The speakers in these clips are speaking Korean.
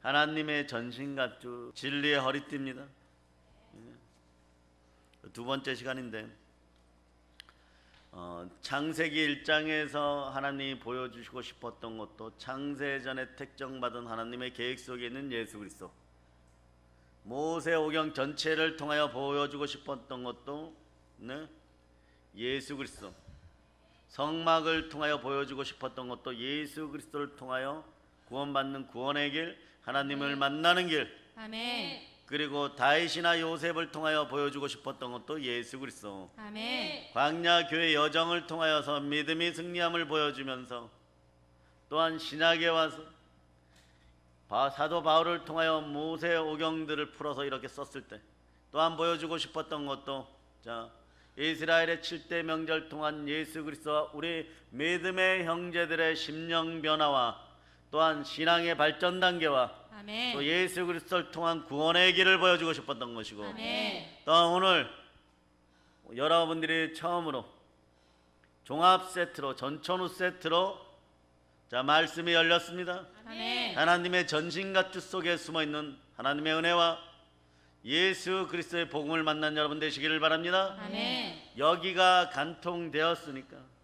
하나님의 전신갑주, 진리의 허리띠입니다. 두 번째 시간인데 창세기 1장에서 하나님이 보여주시고 싶었던 것도 창세전에 택정받은 하나님의 계획 속에 있는 예수 그리스도, 모세오경 전체를 통하여 보여주고 싶었던 것도 예수 그리스도, 성막을 통하여 보여주고 싶었던 것도 예수 그리스도를 통하여 구원받는 구원의 길, 하나님을 만나는 길, 아멘. 그리고 다윗이나 요셉을 통하여 보여주고 싶었던 것도 예수 그리스도, 아멘. 광야 교회 여정을 통하여서 믿음이 승리함을 보여주면서, 또한 신약에 와서 사도 바울을 통하여 모세 오경들을 풀어서 이렇게 썼을 때 또한 보여주고 싶었던 것도 이스라엘의 7대 명절 동안 예수 그리스도와 우리 믿음의 형제들의 심령 변화와 또한 신앙의 발전 단계와 아멘. 또 예수 그리스도를 통한 구원의 길을 보여주고 싶었던 것이고, 아멘. 또 오늘 여러분들이 처음으로 종합 세트로, 전천후 세트로 말씀이 열렸습니다. 아멘. 하나님의 전신갑주 속에 숨어있는 하나님의 은혜와 예수 그리스도의 복음을 만난 여러분 되시기를 바랍니다. 아멘. 여기가 간통되었으니까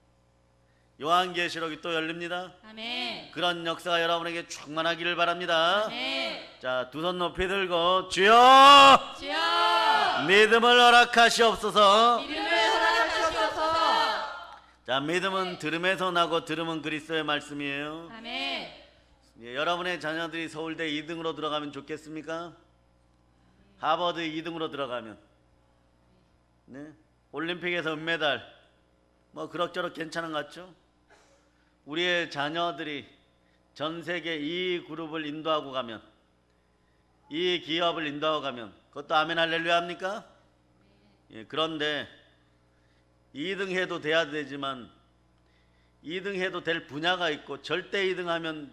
요한계시록이 또 열립니다. 아멘. 그런 역사가 여러분에게 충만하기를 바랍니다. 아멘. 자, 두 손 높이 들고 주여 주여, 믿음을 허락하시옵소서. 믿음을 허락하시옵소서. 자, 믿음은 들음에서 나고 들음은 그리스도의 말씀이에요. 아멘. 여러분의 자녀들이 서울대 2등으로 들어가면 좋겠습니까? 하버드 2등으로 들어가면, 올림픽에서 은메달, 그럭저럭 괜찮은 것 같죠? 우리의 자녀들이 전 세계 이 그룹을 인도하고 가면, 이 기업을 인도하고 가면, 그것도 아멘 할렐루야 합니까? 그런데 2등 해도 돼야 되지만 2등 해도 될 분야가 있고 절대 2등 하면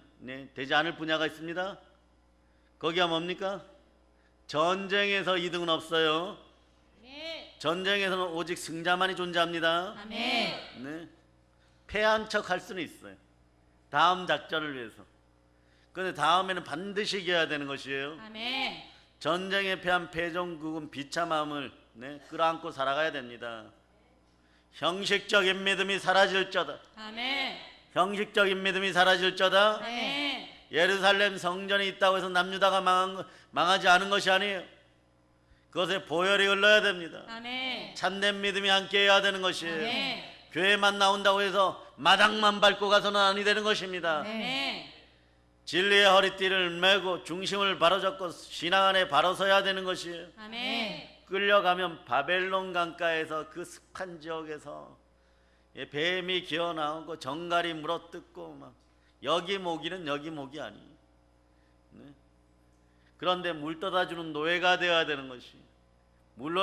되지 않을 분야가 있습니다. 거기가 뭡니까? 전쟁에서 2등은 없어요. 전쟁에서는 오직 승자만이 존재합니다. 아멘. 패한 척 할 수는 있어요, 다음 작전을 위해서. 그런데 다음에는 반드시 이겨야 되는 것이에요. 아멘. 전쟁에 패한 패전국은 비참함을 끌어안고 살아가야 됩니다. 형식적인 믿음이 사라질저다. 아멘. 형식적인 믿음이 사라질저다. 아멘. 예루살렘 성전이 있다고 해서 남유다가 망하지 않은 것이 아니에요. 그것에 보혈이 흘러야 됩니다. 아멘. 참된 믿음이 함께해야 되는 것이에요. 아멘. 교회만 나온다고 해서 마당만 밟고 가서는 아니 되는 것입니다. 아멘. 진리의 허리띠를 메고 중심을 바로 잡고 신앙 안에 바로 서야 되는 것이에요. 아멘. 끌려가면 바벨론 강가에서 그 습한 지역에서 뱀이 기어나오고 정갈이 물어뜯고 막 여기 모기는 여기 모기 아니에요. 그런데 물 떠다주는 노예가 되어야 되는 것이, 물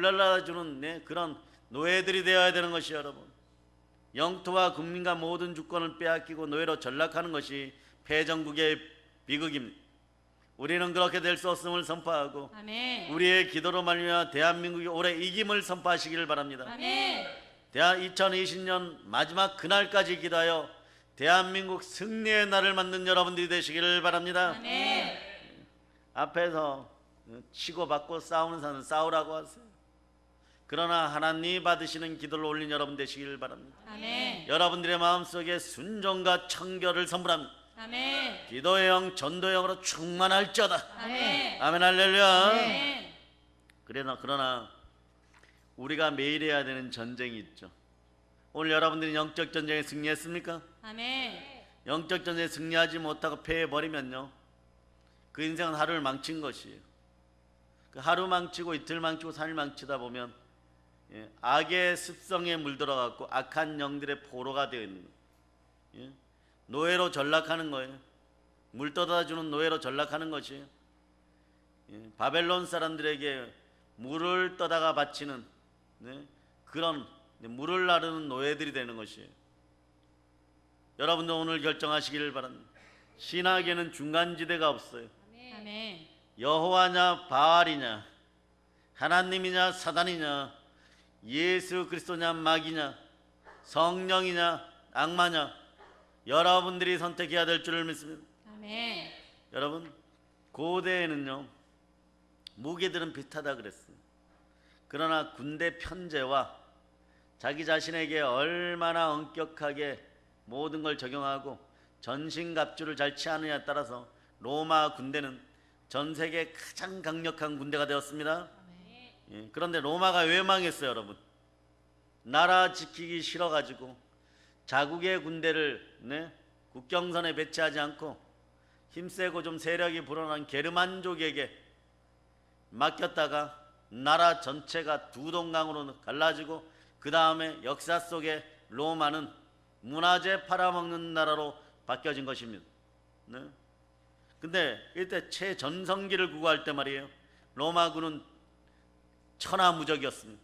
날라주는 그런 노예들이 되어야 되는 것이, 여러분, 영토와 국민과 모든 주권을 빼앗기고 노예로 전락하는 것이 패전국의 비극입니다. 우리는 그렇게 될 수 없음을 선포하고, 아멘. 우리의 기도로 말미암아 대한민국이 올해 이김을 선포하시기를 바랍니다. 아멘. 2020년 마지막 그날까지 기도하여 대한민국 승리의 날을 만든 여러분들이 되시기를 바랍니다. 아멘. 앞에서 치고받고 싸우는 사람은 싸우라고 하세요. 그러나 하나님이 받으시는 기도를 올린 여러분 되시기를 바랍니다. 아멘. 여러분들의 마음속에 순종과 청결을 선물합니다. 아멘. 기도의 영, 전도의 영으로 충만할지어다. 아멘. 아멘 할렐루야. 아멘. 그러나 우리가 매일 해야 되는 전쟁이 있죠. 오늘 여러분들이 영적 전쟁에 승리했습니까? 아멘. 영적 전쟁에 승리하지 못하고 패해버리면요, 그 인생은 하루를 망친 것이에요. 그 하루 망치고 이틀 망치고 3일 망치다 보면 악의 습성에 물들어갖고 악한 영들의 포로가 되어 있는 거예요. 노예로 전락하는 거예요. 물 떠다주는 노예로 전락하는 것이에요. 바벨론 사람들에게 물을 떠다가 바치는 그런 물을 나르는 노예들이 되는 것이에요. 여러분도 오늘 결정하시기를 바랍니다. 신학에는 중간지대가 없어요. 아멘. 여호와냐 바알이냐, 하나님이냐 사단이냐, 예수 그리스도냐 마귀냐, 성령이냐 악마냐, 여러분들이 선택해야 될 줄을 믿습니다. 아멘. 여러분, 고대에는요 무기들은 비슷하다 그랬어요. 그러나 군대 편제와 자기 자신에게 얼마나 엄격하게 모든 걸 적용하고 전신갑주를 잘 취하느냐에 따라서 로마 군대는 전 세계 가장 강력한 군대가 되었습니다. 예, 그런데 로마가 왜 망했어요, 여러분? 나라 지키기 싫어가지고 자국의 군대를 국경선에 배치하지 않고 힘세고 좀 세력이 불어난 게르만족에게 맡겼다가 나라 전체가 두 동강으로 갈라지고 그 다음에 역사 속에 로마는 문화재 팔아먹는 나라로 바뀌어진 것입니다. 네? 근데 이때 최전성기를 구가할 때 말이에요, 로마군은 천하무적이었습니다.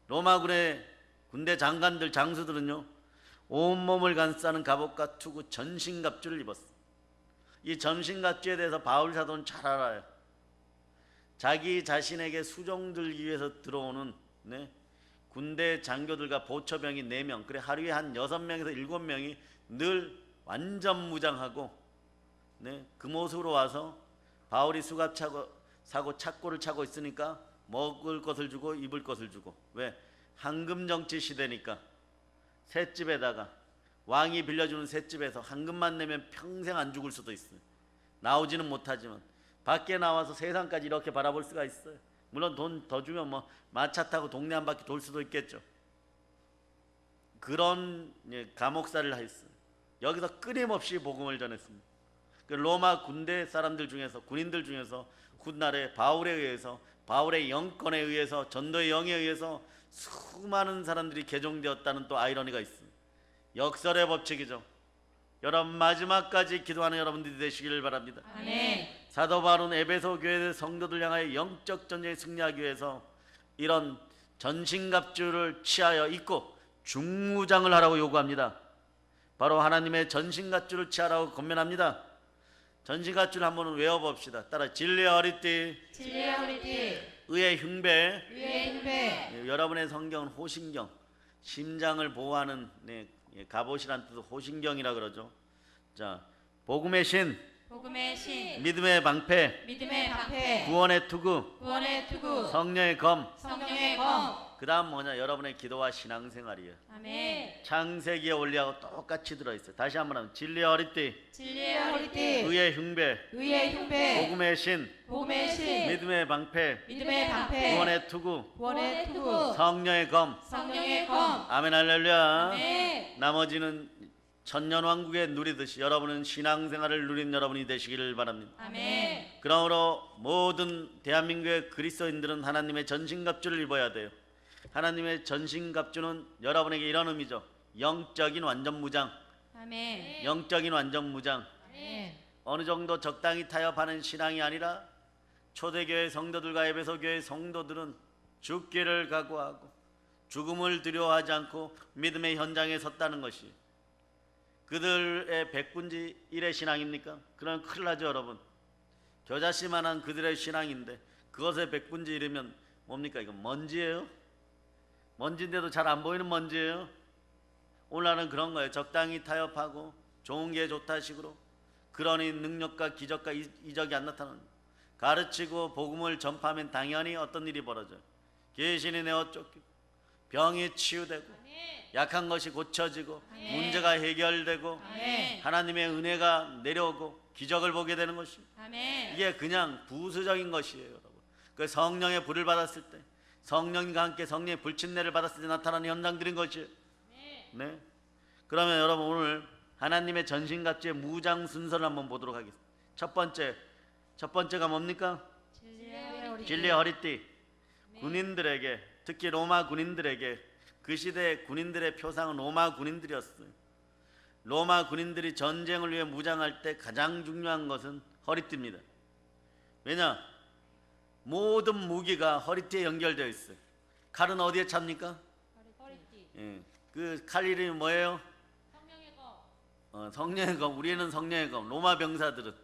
로마군의 군대 장관들, 장수들은요 온몸을 감싸는 갑옷과 투구, 전신갑주를 입었어요. 이 전신갑주에 대해서 바울 사도는 잘 알아요. 자기 자신에게 수종 들기 위해서 들어오는 군대 장교들과 보초병이 4명, 그래 하루에 한 6명에서 7명이 늘 완전 무장하고 그 모습으로 와서 바울이 수갑 사고 착고를 차고 있으니까 먹을 것을 주고 입을 것을 주고, 왜? 황금 정치 시대니까 셋집에다가 왕이 빌려주는 셋집에서 황금만 내면 평생 안 죽을 수도 있어요. 나오지는 못하지만 밖에 나와서 세상까지 이렇게 바라볼 수가 있어요. 물론 돈 더 주면 뭐 마차 타고 동네 한 바퀴 돌 수도 있겠죠. 그런 감옥살이를 했어요. 여기서 끊임없이 복음을 전했습니다. 그 로마 군대 사람들 중에서, 군인들 중에서 훗날에 바울에 의해서, 바울의 영권에 의해서, 전도의 영에 의해서 수많은 사람들이 개종되었다는 또 아이러니가 있습니다. 역설의 법칙이죠. 여러분 마지막까지 기도하는 여러분들이 되시기를 바랍니다. 아멘. 사도 바울은 에베소 교회 성도들 향하여 영적 전쟁에 승리하기 위해서 이런 전신갑주를 취하여 입고 중무장을 하라고 요구합니다. 바로 하나님의 전신갑주를 취하라고 권면합니다. 전신갑주를 한번 외워봅시다. 따라 진리의 허리띠, 진리의 허리띠, 의의 흉배. 의의 흉배. 여러분의 성경은 호신경, 심장을 보호하는 갑옷이란 뜻으로 호신경이라 그러죠. 자, 복음의 신, 복음의 신, 믿음의 방패, 믿음의 방패, 구원의 투구, 구원의 투구, 성령의 검. 성령의 검. 그 다음 뭐냐? 여러분의 기도와 신앙생활이에요. 아멘. 창세기에 원리하고 똑같이 들어있어요. 다시 한번 하면 진리의 허리띠, 진리의 허리띠, 의의 흉배, 의의 흉배, 복음의 신, 복음의 신, 믿음의 방패, 믿음의 방패, 구원의 투구, 구원의 투구, 성령의 검. 성령의 검. 아멘 할렐루야. 아멘. 나머지는 천년왕국에 누리듯이 여러분은 신앙생활을 누린 여러분이 되시기를 바랍니다. 아멘. 그러므로 모든 대한민국의 그리스도인들은 하나님의 전신갑주를 입어야 돼요. 하나님의 전신갑주는 여러분에게 이런 의미죠. 영적인 완전 무장. 아멘. 영적인 완전 무장. 아멘. 어느 정도 적당히 타협하는 신앙이 아니라 초대교회 성도들과 에베소 교회 성도들은 죽기를 각오하고 죽음을 두려워하지 않고 믿음의 현장에 섰다는 것이 그들의 백분지 1의 신앙입니까? 그럼 큰일 나죠, 여러분. 겨자씨만한 그들의 신앙인데 그것의 백분지 1이면 뭡니까? 이건 먼지예요? 먼지인데도 잘 안 보이는 먼지예요? 오늘날은 그런 거예요. 적당히 타협하고 좋은 게 좋다 식으로, 그러니 능력과 기적과 이적이 안 나타나는, 가르치고 복음을 전파하면 당연히 어떤 일이 벌어져요. 귀신이 내어 쫓기고 병이 치유되고 약한 것이 고쳐지고 문제가 해결되고 아멘. 하나님의 은혜가 내려오고 기적을 보게 되는 것이, 아멘. 이게 그냥 부수적인 것이에요, 여러분. 그 성령의 불을 받았을 때, 성령과 함께 성령의 불침례를 받았을 때 나타나는 현상들인 것이에요. 네. 그러면 여러분 오늘 하나님의 전신갑주의 무장 순서를 한번 보도록 하겠습니다. 첫 번째가 뭡니까? 진리의 허리띠. 군인들에게, 특히 로마 군인들에게, 그 시대 군인들의 표상은 로마 군인들이었어요. 로마 군인들이 전쟁을 위해 무장할 때 가장 중요한 것은 허리띠입니다. 왜냐? 모든 무기가 허리띠에 연결되어 있어요. 칼은 어디에 찹니까? 허리띠. 예, 그 칼 이름이 뭐예요? 성령의 검. 성령의 검. 우리는 성령의 검. 로마 병사들은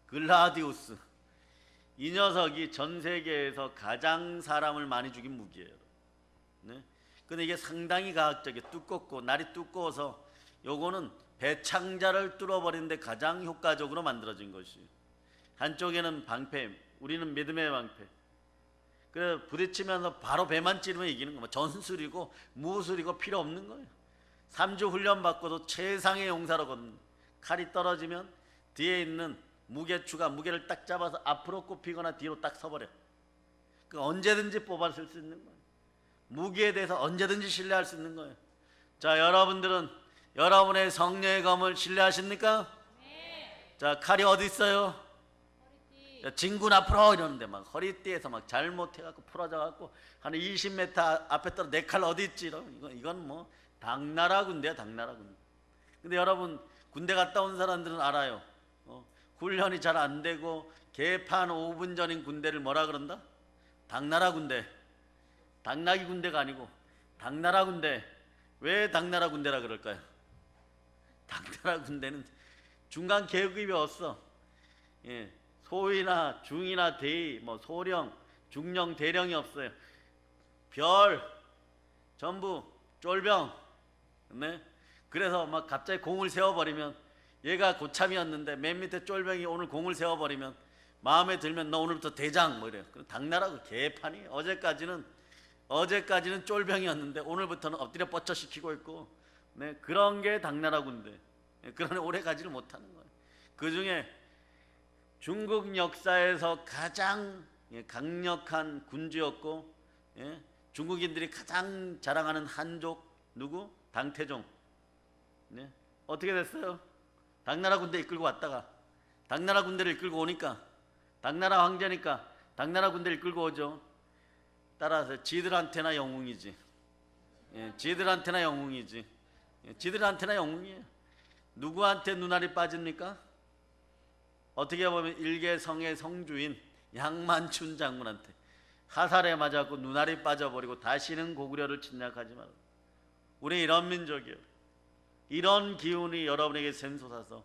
글라디우스. 이 녀석이 전 세계에서 가장 사람을 많이 죽인 무기예요. 네? 근데 이게 상당히 과학적이에요. 두껍고 날이 두꺼워서 요거는 배창자를 뚫어버리는데 가장 효과적으로 만들어진 것이에요. 한쪽에는 방패, 우리는 믿음의 방패. 그래 부딪히면서 바로 배만 찌르면 이기는 거야. 전술이고 무술이고 필요 없는 거예요. 3주 훈련 받고도 최상의 용사로거든. 칼이 떨어지면 뒤에 있는 무게추가 무게를 딱 잡아서 앞으로 꼽히거나 뒤로 딱 서버려. 그 언제든지 뽑아 쓸 수 있는 거예요. 무기에 대해서 언제든지 신뢰할 수 있는 거예요. 자, 여러분들은 여러분의 성령의 검을 신뢰하십니까? 네. 자, 칼이 어디 있어요? 허리띠. 자, 진군 앞으로 이러는데 막 허리띠에서 막 잘못해갖고 풀어져갖고 한 20m 앞에 떨어 내 칼 어디 있지? 이건 뭐 당나라 군대야, 당나라 군대. 근데 여러분 군대 갔다 온 사람들은 알아요. 훈련이 잘 안 되고 개판 5분 전인 군대를 뭐라 그런다? 당나라 군대. 당나귀 군대가 아니고 당나라 군대. 왜 당나라 군대라 그럴까요? 당나라 군대는 중간 계급이 없어. 예, 소위나 중이나 대위, 뭐 소령, 중령, 대령이 없어요. 별, 전부 쫄병. 네? 그래서 막 갑자기 공을 세워버리면 얘가 고참이었는데 맨 밑에 쫄병이 오늘 공을 세워버리면 마음에 들면 너 오늘부터 대장 뭐 이래요. 당나라 그 개판이 어제까지는 쫄병이었는데 오늘부터는 엎드려 뻗쳐 시키고 있고, 네, 그런 게 당나라 군대. 그러니 오래 가지를 못하는 거예요. 그 중에 중국 역사에서 가장 강력한 군주였고, 중국인들이 가장 자랑하는 한족 누구? 당태종. 네? 어떻게 됐어요? 당나라 군대 이끌고 왔다가 당나라 군대를 이끌고 오니까 당나라 황제니까 당나라 군대를 이끌고 오죠. 따라서 지들한테나 영웅이지. 지들한테나 영웅이지. 지들한테나 영웅이에요. 누구한테 눈알이 빠집니까? 어떻게 보면 일개성의 성주인 양만춘 장군한테 화살에 맞아갖고 눈알이 빠져버리고 다시는 고구려를 침략하지 마라. 우리 이런 민족이에요. 이런 기운이 여러분에게 샘솟아서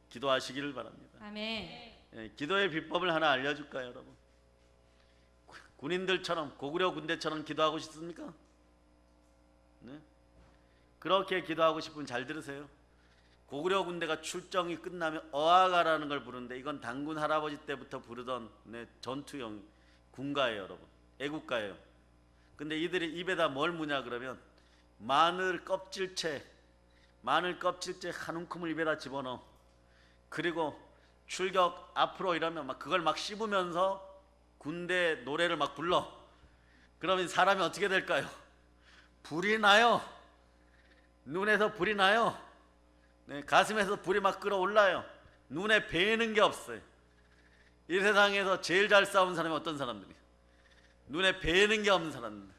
기도하시기를 바랍니다. 아멘. 기도의 비법을 하나 알려줄까요, 여러분? 군인들처럼 고구려 군대처럼 기도하고 싶습니까? 네? 그렇게 기도하고 싶으면 잘 들으세요. 고구려 군대가 출정이 끝나면 어아가라는 걸 부르는데 이건 당군 할아버지 때부터 부르던 전투용 군가예요, 여러분. 애국가예요. 근데 이들이 입에다 뭘 무냐 그러면 마늘 껍질째 한 움큼을 입에다 집어넣어. 그리고 출격 앞으로 이러면 막 그걸 막 씹으면서 군대 노래를 막 불러. 그러면 사람이 어떻게 될까요? 불이 나요. 눈에서 불이 나요. 네, 가슴에서 불이 막 끓어올라요. 눈에 배이는 게 없어요. 이 세상에서 제일 잘 싸운 사람이 어떤 사람들이? 눈에 배이는 게 없는 사람들.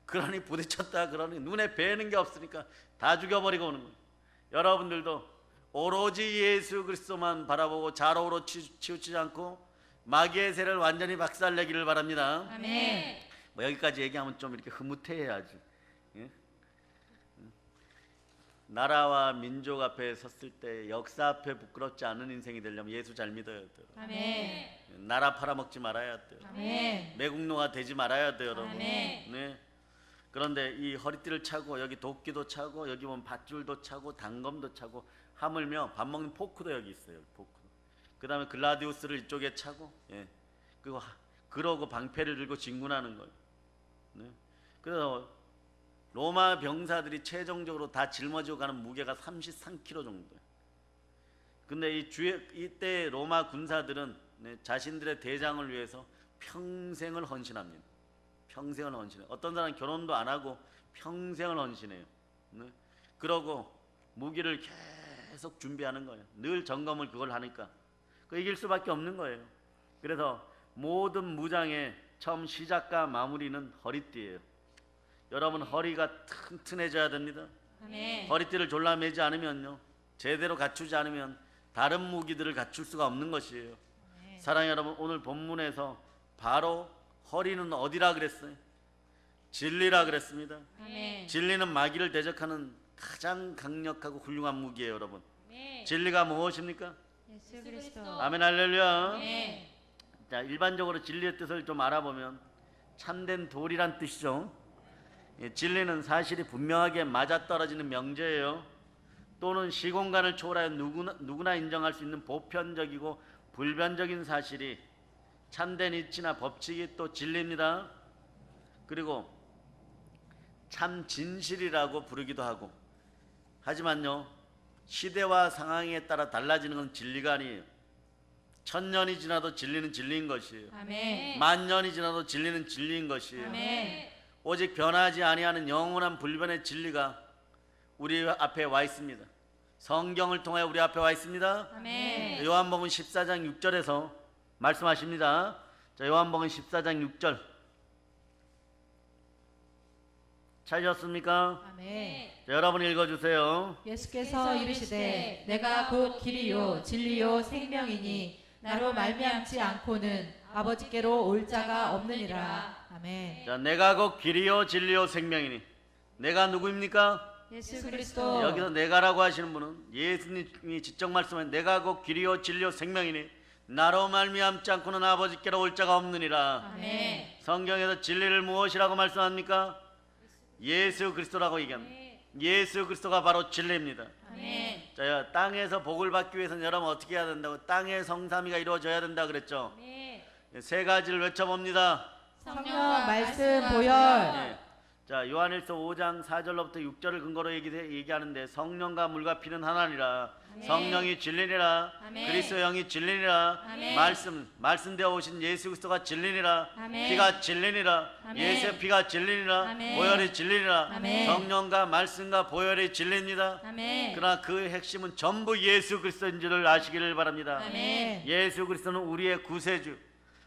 그러니 부딪혔다 그러니 눈에 배이는 게 없으니까 다 죽여버리고 오는 거예요. 여러분들도 오로지 예수 그리스도만 바라보고 좌로우로 치우치지 않고 마귀의 세를 완전히 박살내기를 바랍니다. 아멘. 뭐 여기까지 얘기하면 좀 이렇게 흐뭇해야지. 예? 나라와 민족 앞에 섰을 때 역사 앞에 부끄럽지 않은 인생이 되려면 예수 잘 믿어야 돼요. 아멘. 나라 팔아먹지 말아야 돼요. 아멘. 매국노가 되지 말아야 돼요, 여러분. 아멘. 네. 그런데 이 허리띠를 차고 여기 도끼도 차고 여기 보면 밧줄도 차고 단검도 차고 하물며 밥 먹는 포크도 여기 있어요. 포크. 그 다음에 글라디우스를 이쪽에 차고, 그러고 방패를 들고 진군하는 거예요. 네. 그래서 로마 병사들이 최종적으로 다 짊어지고 가는 무게가 33kg 정도예요. 근데 이때 로마 군사들은 자신들의 대장을 위해서 평생을 헌신합니다. 평생을 헌신해요. 어떤 사람은 결혼도 안 하고 평생을 헌신해요. 네. 그러고 무기를 계속 준비하는 거예요. 늘 점검을 그걸 하니까 이길 수밖에 없는 거예요. 그래서 모든 무장의 처음 시작과 마무리는 허리띠예요. 여러분 허리가 튼튼해져야 됩니다. 아멘. 허리띠를 졸라매지 않으면요, 제대로 갖추지 않으면 다른 무기들을 갖출 수가 없는 것이에요. 사랑하는 여러분, 오늘 본문에서 바로 허리는 어디라 그랬어요? 진리라 그랬습니다. 아멘. 진리는 마귀를 대적하는 가장 강력하고 훌륭한 무기예요, 여러분. 아멘. 진리가 무엇입니까? 예수 그리스도. 아멘 할렐루야. 아멘. 자, 일반적으로 진리의 뜻을 좀 알아보면 참된 도리란 뜻이죠. 진리는 사실이 분명하게 맞아떨어지는 명제예요. 또는 시공간을 초월하여 누구나 인정할 수 있는 보편적이고 불변적인 사실이 참된 이치나 법칙이 또 진리입니다. 그리고 참 진실이라고 부르기도 하고. 하지만요, 시대와 상황에 따라 달라지는 건 진리가 아니에요. 1000년이 지나도 진리는 진리인 것이에요. 아멘. 만년이 지나도 진리는 진리인 것이에요. 아멘. 오직 변하지 아니하는 영원한 불변의 진리가 우리 앞에 와 있습니다. 성경을 통해 우리 앞에 와 있습니다. 아멘. 요한복음 14장 6절에서 말씀하십니다. 자, 요한복음 14장 6절 찾으셨습니까? 아멘. 자, 여러분 읽어주세요. 예수께서 이르시되 내가 곧 길이요 진리요 생명이니 나로 말미암지 않고는 아버지께로 올 자가 없느니라. 아멘. 자, 내가 곧 길이요 진리요 생명이니. 내가 누구입니까? 예수 그리스도. 여기서 내가라고 하시는 분은 예수님이 직접 말씀하신 내가 곧 길이요 진리요 생명이니 나로 말미암지 않고는 아버지께로 올 자가 없느니라. 아멘. 성경에서 진리를 무엇이라고 말씀합니까? 예수 그리스도라고 얘기합니다. 예수 그리스도가 바로 진리입니다. 아멘. 자, 땅에서 복을 받기 위해서는 여러분 어떻게 해야 된다고? 땅의 성삼위가 이루어져야 된다 그랬죠. 세 가지를 외쳐봅니다. 성령 말씀 보혈. 예. 자, 요한일서 5장 4절로부터 6절을 근거로 얘기하는데 성령과 물과 피는 하나니라. 아멘. 성령이 진리니라. 아멘. 그리스도 영이 진리니라. 아멘. 말씀되어 오신 예수 그리스도가 진리니라. 아멘. 피가 진리니라. 아멘. 예수의 피가 진리니라. 아멘. 보혈이 진리니라. 아멘. 성령과 말씀과 보혈이 진리입니다. 아멘. 그러나 그 핵심은 전부 예수 그리스도인 줄을 아시기를 바랍니다. 아멘. 예수 그리스도는 우리의 구세주,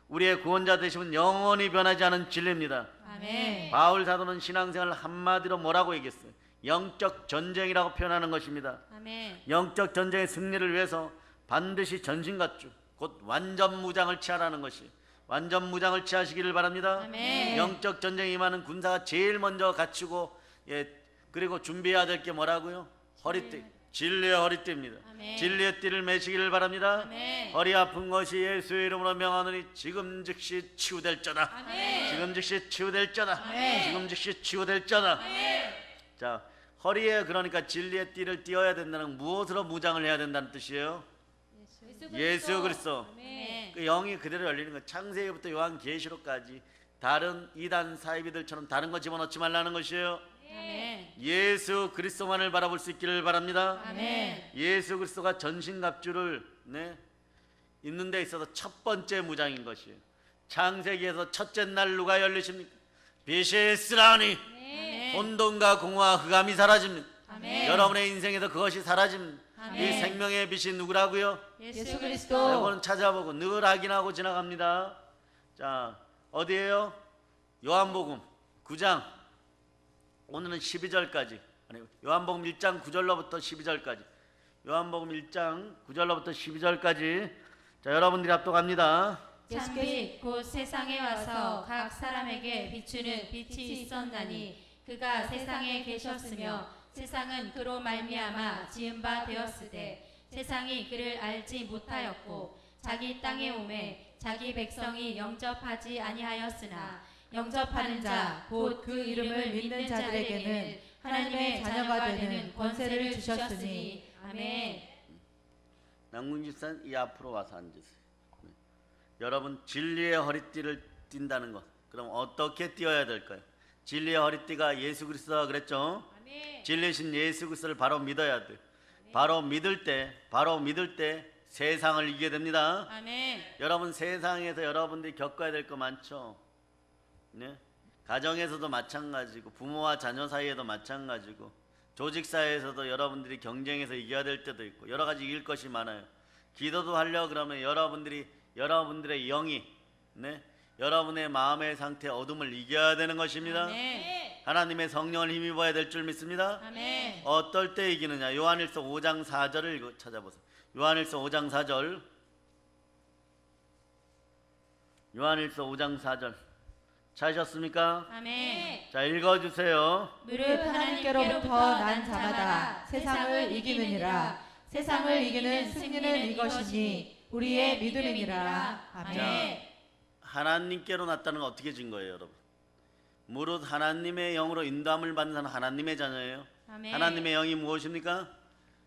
우리의 구원자 되시면 영원히 변하지 않은 진리입니다. 아멘. 바울 사도는 신앙생활을 한마디로 뭐라고 얘기했어요? 영적 전쟁이라고 표현하는 것입니다. 아멘. 영적 전쟁의 승리를 위해서 반드시 전신갑주, 곧 완전 무장을 취하라는 것이, 완전 무장을 취하시기를 바랍니다. 아멘. 영적 전쟁에 임하는 군사가 제일 먼저 갖추고, 그리고 준비해야 될 게 뭐라고요? 허리띠, 진리의 허리띠입니다. 아멘. 진리의 띠를 매시기를 바랍니다. 아멘. 허리 아픈 것이 예수의 이름으로 명하노니 지금 즉시 치유될 자다. 아멘. 지금 즉시 치유될 자다. 아멘. 지금 즉시 치유될 자다. 자, 허리에 그러니까 진리의 띠를 띄어야 된다는 건 무엇으로 무장을 해야 된다는 뜻이에요? 예수 그리스도. 아멘. 그 영이 그대로 열리는 거. 창세기부터 요한계시록까지 다른 이단 사이비들처럼 다른 거 집어넣지 말라는 것이에요. 아멘. 예수 그리스도만을 바라볼 수 있기를 바랍니다. 아멘. 예수 그리스도가 전신갑주를 입는 데 있어서 첫 번째 무장인 것이에요. 창세기에서 첫째 날 누가 열리십니까? 빛이 쓰라니 아멘. 혼돈과 공허와 흑암이 사라집니다. 아멘. 여러분의 인생에서 그것이 사라집니다. 아멘. 이 생명의 빛이 누구라고요? 예수 그리스도. 이거는 찾아보고 늘 확인하고 지나갑니다. 자, 어디에요? 요한복음 9장 오늘은 12절까지, 아니 요한복음 1장 9절로부터 12절까지, 요한복음 1장 9절로부터 12절까지. 자, 여러분들이 합독합니다. 참빛 곧 세상에 와서 각 사람에게 비추는 빛이 있었나니 그가 세상에 계셨으며 세상은 그로 말미암아 지은 바 되었으되 세상이 그를 알지 못하였고 자기 땅에 오매 자기 백성이 영접하지 아니하였으나 영접하는 자 곧 그 이름을 믿는 자들에게는 하나님의 자녀가 되는 권세를 주셨으니. 아멘. 남궁 집사님 이 앞으로 와서 앉으세요. 여러분 진리의 허리띠를 띈다는 것, 그럼 어떻게 띄어야 될까요? 진리의 허리띠가 예수 그리스도가 그랬죠. 아멘. 진리신 예수 그리스도를 바로 믿어야 돼. 바로 믿을 때 세상을 이기게 됩니다. 아멘. 여러분 세상에서 여러분들이 겪어야 될 거 많죠. 네? 가정에서도 마찬가지고 부모와 자녀 사이에도 마찬가지고 조직 사회에서도 여러분들이 경쟁해서 이겨야 될 때도 있고 여러 가지 이길 것이 많아요. 기도도 하려 그러면 여러분들의 영이 여러분의 마음의 상태 어둠을 이겨야 되는 것입니다. 아멘. 하나님의 성령을 힘입어야 될 줄 믿습니다. 아멘. 어떨 때 이기느냐? 요한일서 5장 4절을 찾아보세요. 요한일서 5장 4절. 요한일서 5장 4절. 찾으셨습니까? 아멘. 자, 읽어주세요. 무릇 하나님께로부터 난 자마다 세상을 이기느니라. 세상을 이기는 승리는 이것이니 우리의 믿음이니라. 아멘. 하나님께로 났다는 건 어떻게 증거예요, 여러분? 무릇 하나님의 영으로 인도함을 받는 사람은 하나님의 자녀예요. 아멘. 하나님의 영이 무엇입니까?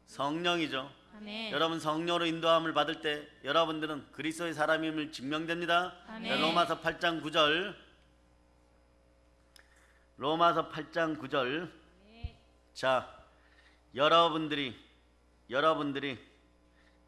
성령이죠. 아멘. 여러분 성령으로 인도함을 받을 때 여러분들은 그리스도의 사람임을 증명됩니다. 아멘. 로마서 8장 9절. 로마서 8장 9절. 자, 여러분들이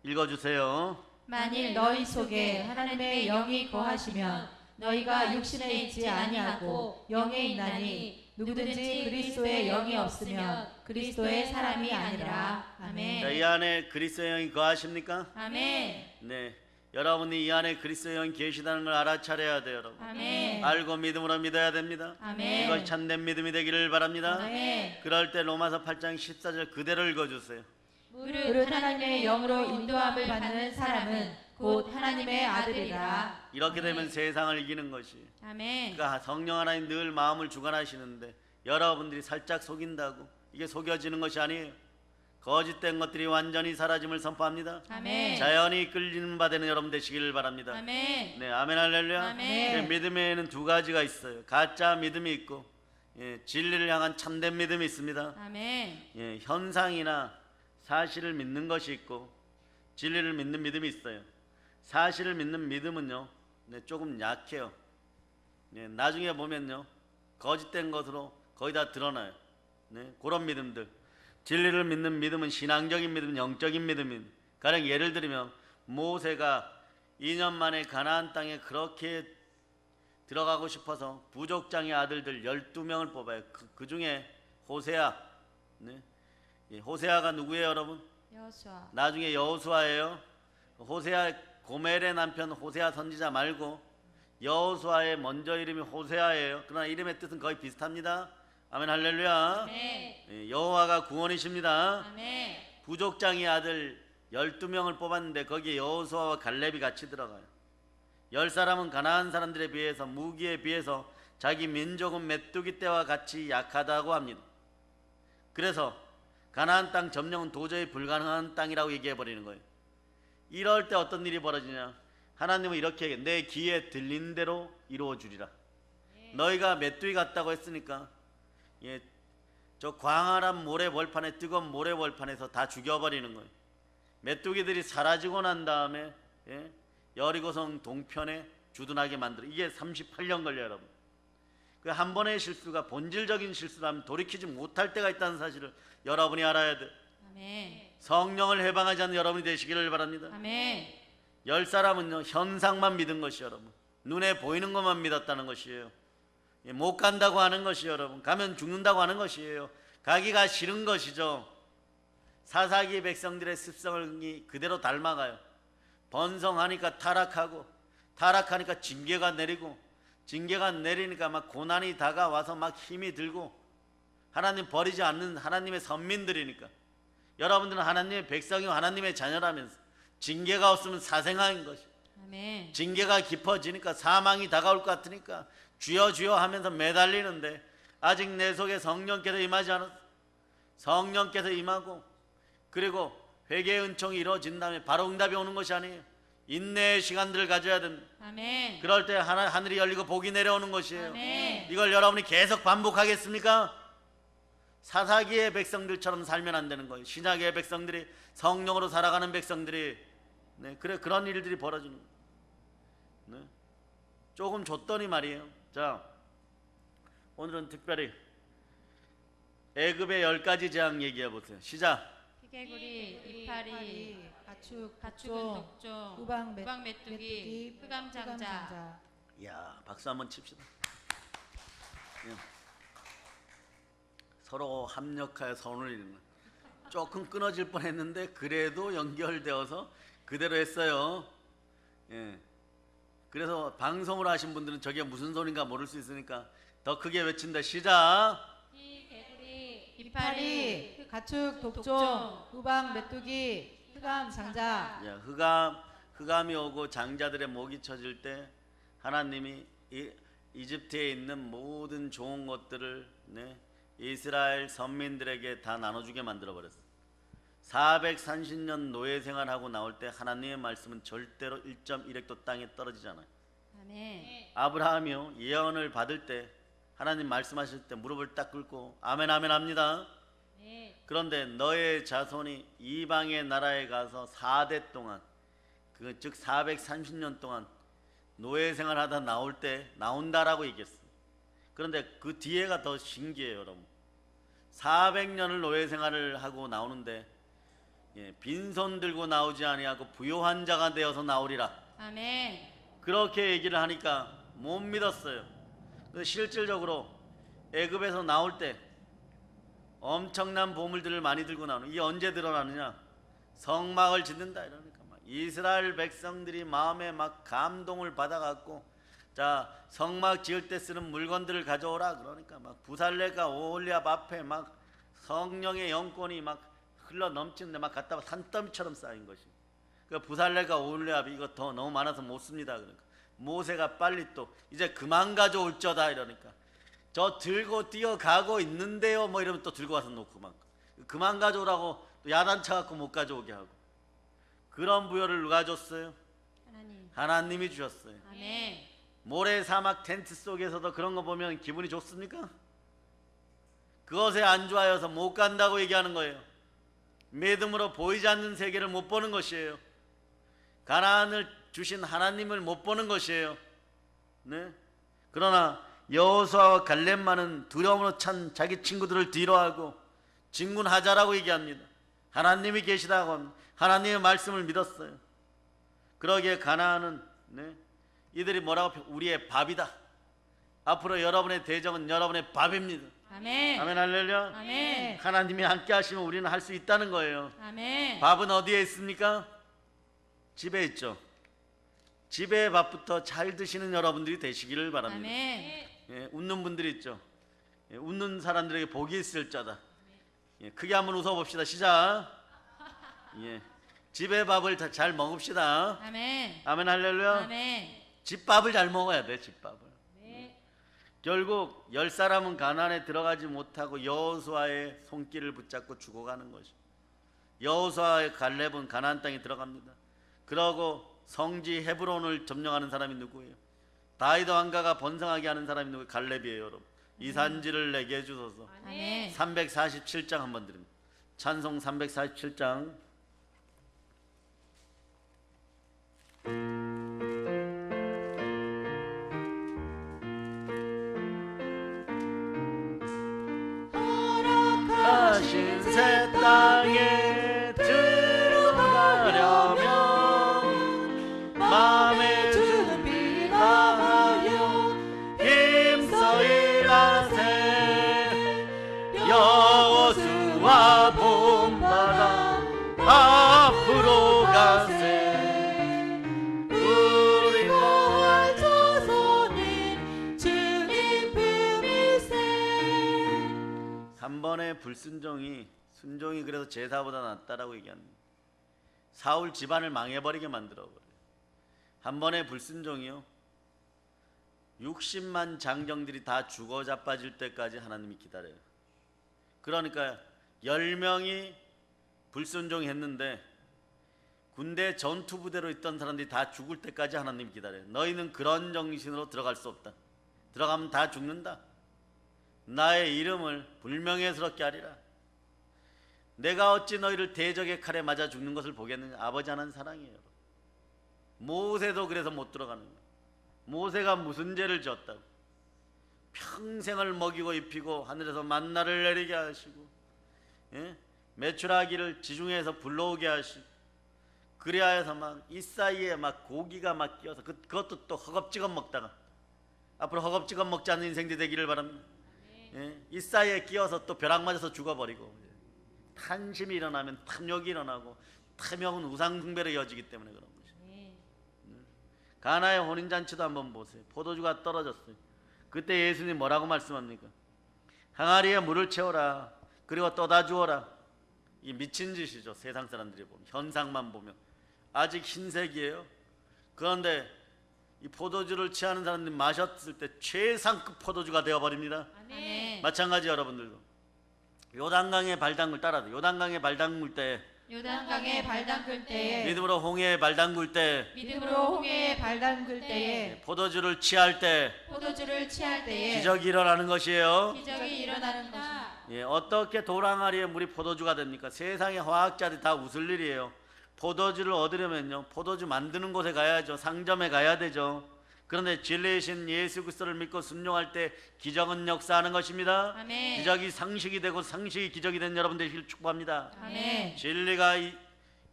읽어주세요. 만일 너희 속에 하나님의 영이 거하시면 너희가 육신에 있지 아니하고 영에 있나니 누구든지 그리스도의 영이 없으면 그리스도의 사람이 아니라. 아멘. 자, 이 안에 그리스도의 영이 거하십니까? 아멘. 네, 여러분이 이 안에 그리스도의 영이 계시다는 걸 알아차려야 돼요, 여러분. 아멘. 알고 믿음으로 믿어야 됩니다. 아멘. 이걸 참된 믿음이 되기를 바랍니다. 아멘. 그럴 때 로마서 8장 14절 그대로 읽어주세요. 무릇 하나님의 영으로 인도함을 받는 사람은 곧 하나님의 아들이라. 이렇게 되면 세상을 이기는 것이. 아멘. 그러니까 성령 하나님 늘 마음을 주관하시는데 여러분들이 살짝 속인다고 이게 속여지는 것이 아니에요. 거짓된 것들이 완전히 사라짐을 선포합니다. 아멘. 자연히 끌리는 바 되는 여러분 되시기를 바랍니다. 아멘. 네, 아멘 할렐루야. 아멘. 네, 믿음에는 두 가지가 있어요. 가짜 믿음이 있고 진리를 향한 참된 믿음이 있습니다. 아멘. 현상이나 사실을 믿는 것이 있고 진리를 믿는 믿음이 있어요. 사실을 믿는 믿음은요, 조금 약해요. 나중에 보면요, 거짓된 것으로 거의 다 드러나요. 그런 믿음들. 진리를 믿는 믿음은 신앙적인 믿음, 영적인 믿음입니다. 가령 예를 들면 모세가 2년 만에 가나안 땅에 그렇게 들어가고 싶어서 부족장의 아들들 12명을 뽑아요. 그 중에 호세아. 호세아가 누구예요, 여러분? 여호수아. 나중에 여호수아예요. 호세아, 고멜의 남편 호세아 선지자 말고 여호수아의 먼저 이름이 호세아예요. 그러나 이름의 뜻은 거의 비슷합니다. 아멘 할렐루야. 아멘. 여호와가 구원이십니다. 아멘. 부족장의 아들 12명을 뽑았는데 거기에 여호수아와 갈렙이 같이 들어가요. 10사람은 가나안 사람들에 비해서, 무기에 비해서 자기 민족은 메뚜기 떼와 같이 약하다고 합니다. 그래서 가나안 땅 점령은 도저히 불가능한 땅이라고 얘기해 버리는 거예요. 이럴 때 어떤 일이 벌어지냐? 하나님은 이렇게 얘기해. 내 귀에 들린 대로 이루어 주리라. 너희가 메뚜기 같다고 했으니까 저 광활한 모래 벌판에, 뜨거운 모래 벌판에서 다 죽여버리는 거예요. 메뚜기들이 사라지고 난 다음에 여리고성 동편에 주둔하게 만들어. 이게 38년 걸려요, 여러분. 그 한 번의 실수가 본질적인 실수라면 돌이키지 못할 때가 있다는 사실을 여러분이 알아야 돼. 아멘. 성령을 해방하지 않는 여러분이 되시기를 바랍니다. 아멘. 10사람은요, 현상만 믿은 것이 여러분. 눈에 보이는 것만 믿었다는 것이에요. 못 간다고 하는 것이 여러분. 가면 죽는다고 하는 것이에요. 가기가 싫은 것이죠. 사사기 백성들의 습성을 그대로 닮아가요. 번성하니까 타락하고, 타락하니까 징계가 내리고, 징계가 내리니까 막 고난이 다가와서 막 힘이 들고, 하나님 버리지 않는 하나님의 선민들이니까. 여러분들은 하나님의 백성이고 하나님의 자녀라면서 징계가 없으면 사생아인 것이. 아멘. 징계가 깊어지니까 사망이 다가올 것 같으니까 주여 주여 하면서 매달리는데 아직 내 속에 성령께서 임하지 않았어. 성령께서 임하고 그리고 회개의 은총이 이루어진 다음에 바로 응답이 오는 것이 아니에요. 인내의 시간들을 가져야 됩니다. 아멘. 그럴 때 하늘이 열리고 복이 내려오는 것이에요. 아멘. 이걸 여러분이 계속 반복하겠습니까? 사사기의 백성들처럼 살면 안 되는 거예요. 신약의 백성들이, 성령으로 살아가는 백성들이, 그런 일들이 벌어지는 거예요. 조금 줬더니 말이에요. 자, 오늘은 특별히 애굽의 10가지 재앙 얘기해 보세요. 시작. 피개구리, 이파리, 가축, 가축은 독종, 우방 메뚜기, 흑암장자. 이야, 박수 한번 칩시다. 예. 서로 합력하여 선을 이루는 거예요. 조금 끊어질 뻔했는데 그래도 연결되어서 그대로 했어요. 예. 그래서 방송을 하신 분들은 저게 무슨 소린가 모를 수 있으니까 더 크게 외친다. 시작. 피개구리, 이파리, 가축, 독종, 우방, 메뚜기, 흑암, 장자. 야, 흑암이 오고 장자들의 목이 쳐질 때 하나님이 이집트에 있는 모든 좋은 것들을 이스라엘 선민들에게 다 나눠주게 만들어 버렸어요. 430년 노예 생활하고 나올 때 하나님의 말씀은 절대로 1.1획도 땅에 떨어지지 않아요. 아멘. 아브라함이요, 예언을 받을 때 하나님 말씀하실 때 무릎을 딱 꿇고 아멘 아멘 합니다. 그런데 너의 자손이 이방의 나라에 가서 4대 동안, 즉 430년 동안 노예 생활하다 나온다라고 얘기했어요. 그런데 그 뒤에가 더 신기해요, 여러분. 400년을 노예 생활을 하고 나오는데 빈손 들고 나오지 아니하고 부요한 자가 되어서 나오리라. 아멘. 그렇게 얘기를 하니까 못 믿었어요. 근데 실질적으로 애굽에서 나올 때 엄청난 보물들을 많이 들고 나오는, 이게 언제 드러나느냐? 성막을 짓는다 이러니까 막 이스라엘 백성들이 마음에 막 감동을 받아갖고, 자, 성막 지을 때 쓰는 물건들을 가져오라 그러니까 막 부살레가 오홀리압 앞에 막 성령의 영권이 막 흘러 넘치는데 막 갖다가 산더미처럼 쌓인 것이. 그 부살레가 오홀리압이 이거 더 너무 많아서 못 씁니다. 그러니까 모세가 빨리 또 이제 그만 가져올저다 이러니까, 저 들고 뛰어가고 있는데요 뭐 이러면 또 들고 와서 놓고 막 그만 가져오라고 또 야단쳐 갖고 못 가져오게 하고. 그런 부여를 누가 줬어요? 하나님. 하나님이 주셨어요. 아멘. 모래 사막 텐트 속에서도 그런 거 보면 기분이 좋습니까? 그것에 안주하여서 못 간다고 얘기하는 거예요. 믿음으로 보이지 않는 세계를 못 보는 것이에요. 가나안을 주신 하나님을 못 보는 것이에요. 네? 그러나 여호수아와 갈렙만은 두려움으로 찬 자기 친구들을 뒤로하고 진군하자라고 얘기합니다. 하나님이 계시다고 합니다. 하나님의 말씀을 믿었어요. 그러기에 가나안은 이들이 뭐라고 우리의 밥이다. 앞으로 여러분의 대적은 여러분의 밥입니다. 아멘. 아멘 할렐루야. 아멘. 하나님이 함께 하시면 우리는 할 수 있다는 거예요. 아멘. 밥은 어디에 있습니까? 집에 있죠. 집에 밥부터 잘 드시는 여러분들이 되시기를 바랍니다. 아멘. 웃는 분들이 있죠. 웃는 사람들에게 복이 있을 자다. 크게 한번 웃어봅시다. 시작. 집에 밥을 잘 먹읍시다. 아멘. 아멘 할렐루야. 아멘. 집밥을 잘 먹어야 돼. 집밥을. 네. 결국 10사람은 가나안에 들어가지 못하고 여호수아의 손길을 붙잡고 죽어가는 것이. 여호수아의 갈렙은 가나안 땅에 들어갑니다. 그러고 성지 헤브론을 점령하는 사람이 누구예요? 다윗 왕가가 번성하게 하는 사람이 누구예요? 갈렙이에요, 여러분. 이 산지를 내게 해주소서. 아멘. 347장 한번 드립니다. 찬송 347장. 허락하신 새 땅에 들어가려면 마음의 준비 다하여 힘써 일하세. 여호수아 본받아 앞으로 가세. 우리 거할 조선인 주님 품이세. 3번의 순종이 그래서 제사보다 낫다라고 얘기합니다. 사울 집안을 망해버리게 만들어버려요. 한 번의 불순종이요, 60만 장정들이 다 죽어 자빠질 때까지 하나님이 기다려요. 그러니까 10명이 불순종했는데 군대 전투부대로 있던 사람들이 다 죽을 때까지 하나님이 기다려요. 너희는 그런 정신으로 들어갈 수 없다. 들어가면 다 죽는다. 나의 이름을 불명예스럽게 하리라. 내가 어찌 너희를 대적의 칼에 맞아 죽는 것을 보겠느냐. 아버지 하나님 사랑이에요. 모세도 그래서 못 들어가는 거예요. 모세가 무슨 죄를 지었다고? 평생을 먹이고 입히고 하늘에서 만나를 내리게 하시고, 메추라기를 지중해에서 불러오게 하시고, 그리하여서 막 이 사이에 막 고기가 막 끼어서 그것도 또 허겁지겁 먹다가, 앞으로 허겁지겁 먹지 않는 인생들이 되기를 바랍니다. 이 사이에 끼어서 또 벼락 맞아서 죽어버리고, 탄심이 일어나면 탐욕이 일어나고, 탐욕은 우상 숭배로 이어지기 때문에 그런 것이죠. 가나의 혼인잔치도 한번 보세요. 포도주가 떨어졌어요. 그때 예수님 뭐라고 말씀합니까? 항아리에 물을 채워라. 그리고 떠다 주어라. 이 미친 짓이죠. 세상 사람들이 보면, 현상만 보면 아직 흰색이에요. 그런데 이 포도주를 취하는 사람들이 마셨을 때 최상급 포도주가 되어버립니다. 아멘. 마찬가지 여러분들도 요단강에 발 담글 따라도 요단강에 발 담글 때, 요단강에 발 담글 때에, 믿음으로 홍해에 발 담글 때, 믿음으로 홍해에 발 담글 때에, 포도주를 취할 때 포도주를 취할 때에 기적이 일어나는 것이에요. 기적이 일어나는 것입니다. 예, 어떻게 도랑아리에 물이 포도주가 됩니까? 세상의 화학자들이 다 웃을 일이에요. 포도주를 얻으려면요, 포도주 만드는 곳에 가야죠. 상점에 가야 되죠. 그런데 진리이신 예수 그리스도를 믿고 순종할 때 기적은 역사하는 것입니다. 아멘. 기적이 상식이 되고 상식이 기적이 된 여러분 되시길 축복합니다. 아멘. 진리가 이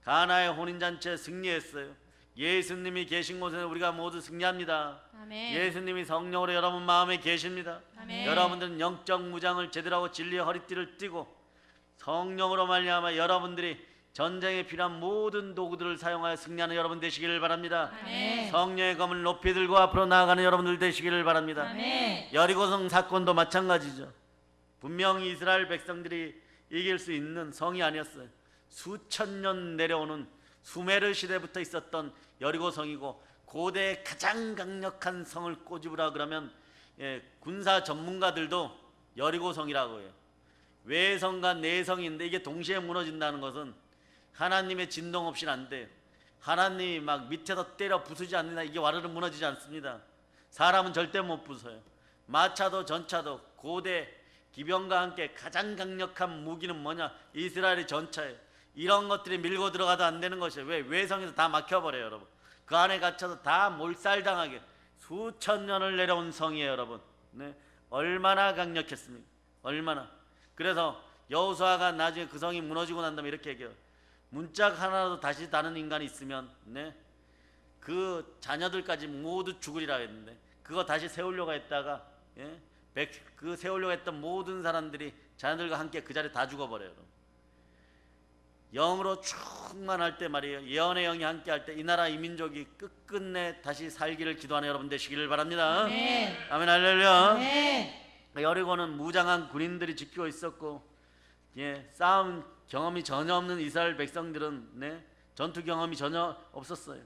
가나의 혼인잔치에 승리했어요. 예수님이 계신 곳에 우리가 모두 승리합니다. 아멘. 예수님이 성령으로 여러분 마음에 계십니다. 아멘. 여러분들은 영적 무장을 제대로 하고 진리의 허리띠를 띠고 성령으로 말미암아 여러분들이 전쟁에 필요한 모든 도구들을 사용하여 승리하는 여러분 되시기를 바랍니다. 아멘. 성령의 검을 높이 들고 앞으로 나아가는 여러분들 되시기를 바랍니다. 아멘. 여리고성 사건도 마찬가지죠. 분명히 이스라엘 백성들이 이길 수 있는 성이 아니었어요. 수천 년 내려오는 수메르 시대부터 있었던 여리고성이고 고대의 가장 강력한 성을 꼬집으라 그러면 군사 전문가들도 여리고성이라고 해요. 외성과 내성인데 이게 동시에 무너진다는 것은 하나님의 진동 없이는 안 돼요. 하나님이 막 밑에서 때려 부수지 않는다, 이게 와르르 무너지지 않습니다. 사람은 절대 못 부숴요. 마차도 전차도 고대 기병과 함께 가장 강력한 무기는 뭐냐? 이스라엘의 전차예요. 이런 것들이 밀고 들어가도 안 되는 것이에요. 왜? 외성에서 다 막혀버려요, 여러분. 그 안에 갇혀서 다 몰살당하게 수천 년을 내려온 성이에요, 여러분. 네. 얼마나 강력했습니까? 얼마나. 그래서 여호수아가 나중에 그 성이 무너지고 난 다음에 이렇게 얘기해요. 문짝 하나라도 다시 다는 인간이 있으면 그 자녀들까지 모두 죽으리라 했는데 그거 다시 세우려고 했다가 그 세우려고 했던 모든 사람들이 자녀들과 함께 그 자리에 다 죽어버려요. 영으로 충만할 때 말이에요. 예언의 영이 함께 할 때 이 나라 이 민족이 끝끝내 다시 살기를 기도하는 여러분 되시기를 바랍니다. 아멘. 아멘 할렐루야. 아멘. 여리고는 무장한 군인들이 지키고 있었고 싸움 경험이 전혀 없는 이스라엘 백성들은 전투 경험이 전혀 없었어요.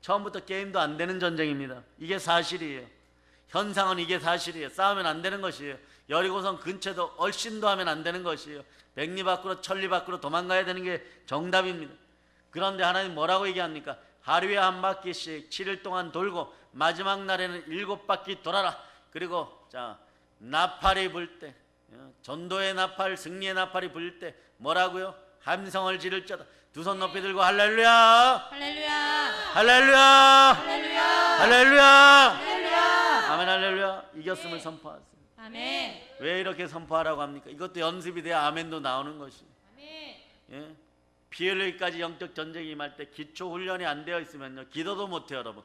처음부터 게임도 안 되는 전쟁입니다. 이게 사실이에요. 현상은 이게 사실이에요. 싸우면 안 되는 것이에요. 여리고성 근처도 얼씬도 하면 안 되는 것이에요. 백리 밖으로 천리 밖으로 도망가야 되는 게 정답입니다. 그런데 하나님 뭐라고 얘기합니까? 하루에 한 바퀴씩 7일 동안 돌고 마지막 날에는 7바퀴 돌아라. 그리고 나팔이 불 때, 전도의 나팔, 승리의 나팔이 불 때 뭐라고요? 함성을 지를 자다. 두 손 높이 들고 할렐루야, 할렐루야. 할렐루야, 할렐루야. 할렐루야, 할렐루야. 아멘 할렐루야. 이겼음을 선포하세요. 아멘. 왜 이렇게 선포하라고 합니까? 이것도 연습이 돼야 아멘도 나오는 것이. 아멘. 피 흘리기까지 영적 전쟁이 임할 때 기초 훈련이 안 되어 있으면요 기도도 못해요, 여러분.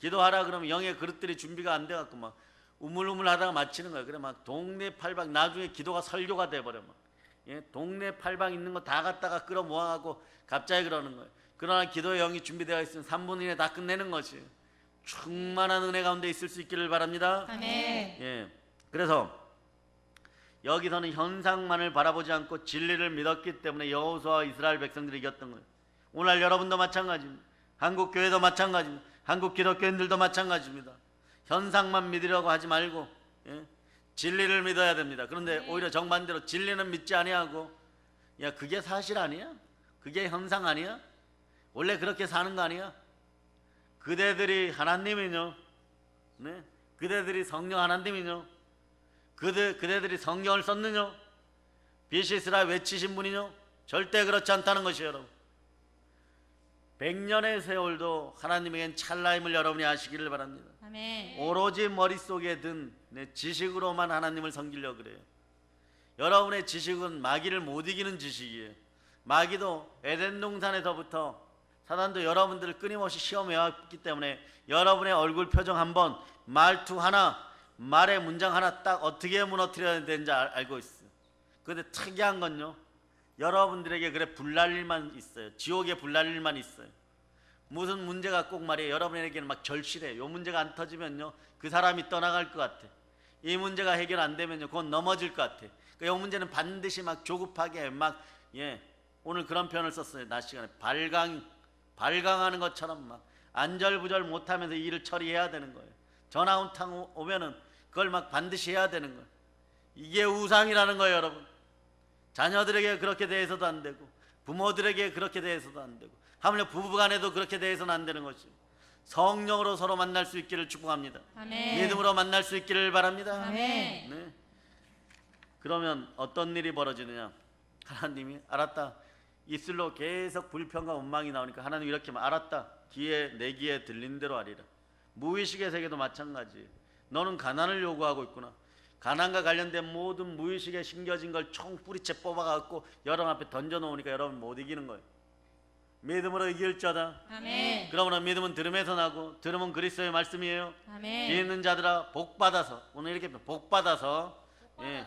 기도하라 그러면 영의 그릇들이 준비가 안 돼갖고 막 우물우물하다가 마치는 거예요. 그래 막 동네 팔방 나중에 기도가 설교가 돼버려 막. 동네 팔방 있는 거 다 갖다가 끌어 모아갖고 갑자기 그러는 거예요. 그러나 기도의 영이 준비되어 있으면 3분 이내 다 끝내는 것이에요. 충만한 은혜 가운데 있을 수 있기를 바랍니다. 아멘. 그래서 여기서는 현상만을 바라보지 않고 진리를 믿었기 때문에 여호수아와 이스라엘 백성들이 이겼던 거예요. 오늘 여러분도 마찬가지입니다. 한국 교회도 마찬가지입니다. 한국 기독교인들도 마찬가지입니다. 현상만 믿으려고 하지 말고 진리를 믿어야 됩니다. 그런데 오히려 정반대로 진리는 믿지 아니하고 야 그게 사실 아니야? 그게 현상 아니야? 원래 그렇게 사는 거 아니야? 그대들이 하나님이뇨? 그대들이 성령 하나님이뇨? 그대들이 성경을 썼느뇨? 비시스라 외치신 분이뇨? 절대 그렇지 않다는 것이에요, 여러분. 100년의 세월도 하나님에겐 찰나임을 여러분이 아시기를 바랍니다. 아멘. 오로지 머릿속에 든 지식으로만 하나님을 섬기려고 그래요. 여러분의 지식은 마귀를 못 이기는 지식이에요. 마귀도 에덴 동산에서부터 사단도 여러분들을 끊임없이 시험해왔기 때문에 여러분의 얼굴 표정 한번, 말투 하나, 말의 문장 하나 딱 어떻게 무너뜨려야 되는지 알고 있어요. 그런데 특이한 건요, 여러분들에게 그래 불날 일만 있어요. 지옥에 불날 일만 있어요. 무슨 문제가 꼭 말이에요, 여러분에게는 막 절실해요. 이 문제가 안 터지면요 그 사람이 떠나갈 것 같아. 이 문제가 해결 안 되면요 곧 넘어질 것 같아. 이 문제는 반드시 막 조급하게 막 오늘 그런 표현을 썼어요. 낮 시간에 발광하는 것처럼 막 안절부절 못하면서 일을 처리해야 되는 거예요. 전화 한 통 오면은 그걸 막 반드시 해야 되는 거예요. 이게 우상이라는 거예요, 여러분. 자녀들에게 그렇게 대해서도 안 되고 부모들에게 그렇게 대해서도 안 되고 하물며 부부간에도 그렇게 대해서는 안 되는 것이죠. 성령으로 서로 만날 수 있기를 축복합니다. 아멘. 믿음으로 만날 수 있기를 바랍니다. 아멘. 그러면 어떤 일이 벌어지느냐? 하나님이 알았다. 입술로 계속 불평과 원망이 나오니까 하나님 이렇게 알았다. 내 귀에 들린 대로 하리라. 무의식의 세계도 마찬가지. 너는 가난을 요구하고 있구나. 가난과 관련된 모든 무의식에 심겨진 걸 총 뿌리채 뽑아갖고 여러분 앞에 던져놓으니까 여러분 못 이기는 거예요. 믿음으로 이길 자다. 아멘. 그러므로 믿음은 들음에서 나고 들음은 그리스도의 말씀이에요. 아멘. 귀 있는 자들아 복받아서, 오늘 이렇게 복받아서 예,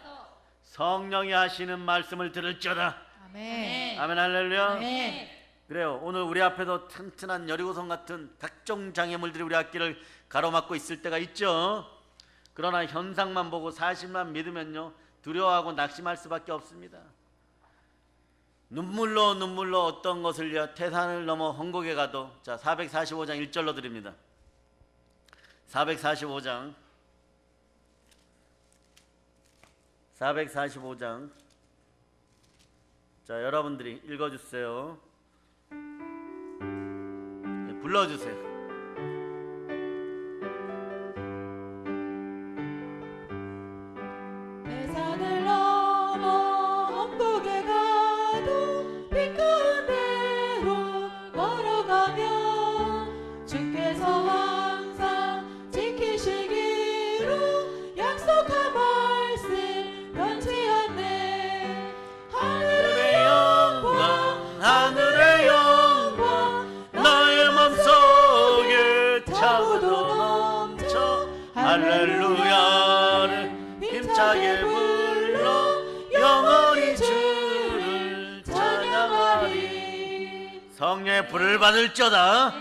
성령이 하시는 말씀을 들을지어다. 아멘. 아멘 할렐루야. 아멘. 그래요. 오늘 우리 앞에도 튼튼한 여리고성 같은 각종 장애물들이 우리 앞길을 가로막고 있을 때가 있죠. 그러나 현상만 보고 사실만 믿으면요 두려워하고 낙심할 수밖에 없습니다. 눈물로 어떤 것을요 태산을 넘어 헝곡에 가도. 자, 445장 1절로 드립니다. 445장 자, 여러분들이 읽어주세요. 네, 불러주세요. 대산을 넘어 험곡에 가도 빛 가운데로 걸어가면 주께서 항상 지키시기로 약속한 말씀 변치 않네. 하늘의 영광 너의 맘속에 차고도 넘쳐 할렐루야를 힘차게 불러 영원히 주를 찬양하리. 성령의 불을 받을지어다.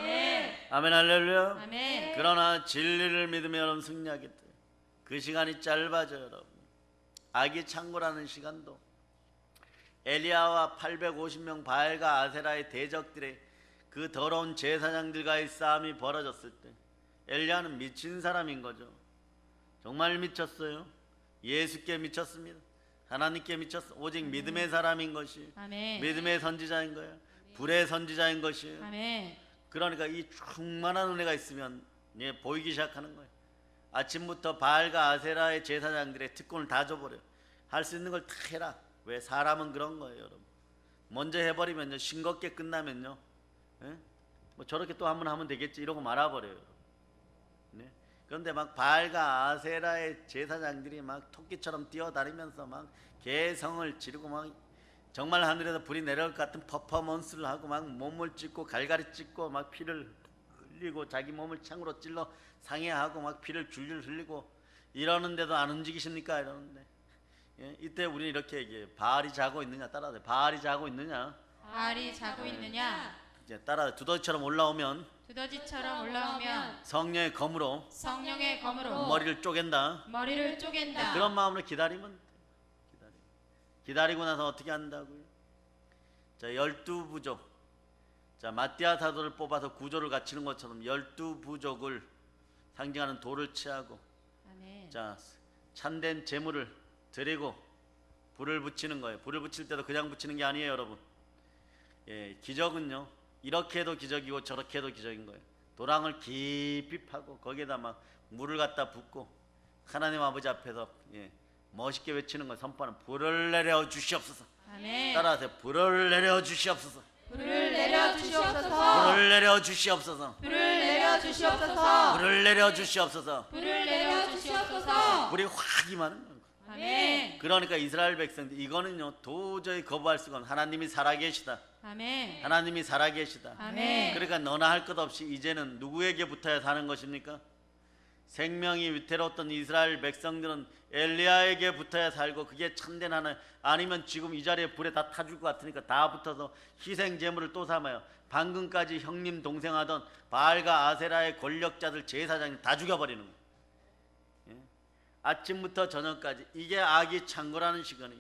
아멘 할렐루야. 아멘. 그러나 진리를 믿으면 여러분 승리하겠다. 그 시간이 짧아져요 여러분. 악이 창궐하는 시간도 엘리야와 850명 바알과 아세라의 대적들의 그 더러운 제사장들과의 싸움이 벌어졌을 때 엘리야는 미친 사람인 거죠. 정말 미쳤어요. 예수께 미쳤습니다. 하나님께 미쳤어. 오직 믿음의 사람인 것이, 아멘. 믿음의 선지자인 거예요. 불의 선지자인 것이. 아멘. 그러니까 이 충만한 은혜가 있으면 보이기 시작하는 거예요. 아침부터 바알과 아세라의 제사장들의 특권을 다 줘버려요. 할 수 있는 걸 다 해라. 왜? 사람은 그런 거예요 여러분. 먼저 해버리면요 싱겁게 끝나면요 뭐 저렇게 또 한번 하면 되겠지 이러고 말아버려요. 네? 그런데 막 바알과 아세라의 제사장들이 막 토끼처럼 뛰어다니면서 막 개성을 지르고 막 정말 하늘에서 불이 내려올 것 같은 퍼포먼스를 하고 막 몸을 찢고 갈갈이 찢고 막 피를 흘리고 자기 몸을 창으로 찔러 상해하고 막 피를 줄줄 흘리고 이러는데도 안 움직이십니까? 이러는데 이때 우리는 이렇게 얘기해요. 바알이 자고 있느냐? 따라하세요. 바알이 자고 있느냐? 바알이 자고 있느냐? 이제 따라하세요. 두더지처럼 올라오면 두더지처럼 올라오면 성령의 검으로 성령의 검으로 머리를 쪼갠다. 머리를 쪼갠다. 그런 마음으로 기다리면 돼. 기다리고 나서 어떻게 한다고요? 자, 12부족. 자, 마띠아 사도를 뽑아서 구조를 갖추는 것처럼 12부족을 상징하는 돌을 취하고 아멘. 자, 참된 제물을 드리고 불을 붙이는 거예요. 불을 붙일 때도 그냥 붙이는 게 아니에요 여러분. 기적은요 이렇게 해도 기적이고 저렇게 해도 기적인 거예요. 도랑을 깊이 파고 거기에다 막 물을 갖다 붓고 하나님 아버지 앞에서 멋있게 외치는 거예요. 선포하는 불을 내려 주시옵소서. 아멘. 따라하세요. 불을 내려 주시옵소서. 불을 내려 주시옵소서. 불을 내려 주시옵소서. 불을 내려 주시옵소서. 불을 내려 주시옵소서. 불을 내려 주시옵소서. 불이 확 임하는 거예요. 아멘. 그러니까 이스라엘 백성들 이거는요 도저히 거부할 수가 없는 하나님이 살아계시다. 아멘. 하나님이 살아계시다. 아멘. 그러니까 너나 할 것 없이 이제는 누구에게 붙어야 사는 것입니까? 생명이 위태로웠던 이스라엘 백성들은 엘리야에게 붙어야 살고 그게 참된 하나님. 아니면 지금 이 자리에 불에 다 타줄 것 같으니까 다 붙어서 희생 제물을 또 삼아요. 방금까지 형님 동생 하던 바알과 아세라의 권력자들 제사장이 다 죽여버리는 거예요. 아침부터 저녁까지 이게 악이 창궐하는 시간이.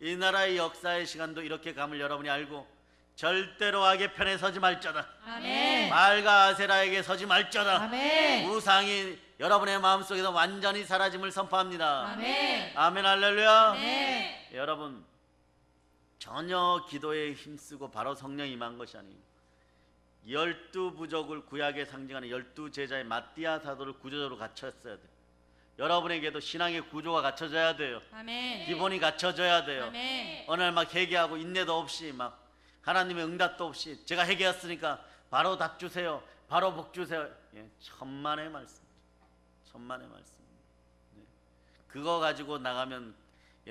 이 나라의 역사의 시간도 이렇게 감을 여러분이 알고 절대로 악의 편에 서지 말자다. 아멘. 바알과 아세라에게 서지 말자다. 아멘. 우상이 여러분의 마음속에서 완전히 사라짐을 선포합니다. 아멘. 아멘 할렐루야. 아멘. 여러분 전혀 기도에 힘쓰고 바로 성령이 임한 것이 아니에요. 12부족을 구약에 상징하는 12제자의 마띠아 사도를 구조적으로 갖췄어야 돼요. 여러분에게도 신앙의 구조가 갖춰져야 돼요. 아멘. 기본이 갖춰져야 돼요. 아멘. 어느 날 막 회개하고 인내도 없이 막 하나님의 응답도 없이 제가 회개했으니까 바로 답 주세요. 바로 복 주세요. 예, 천만의 말씀. 천만의 말씀. 네. 그거 가지고 나가면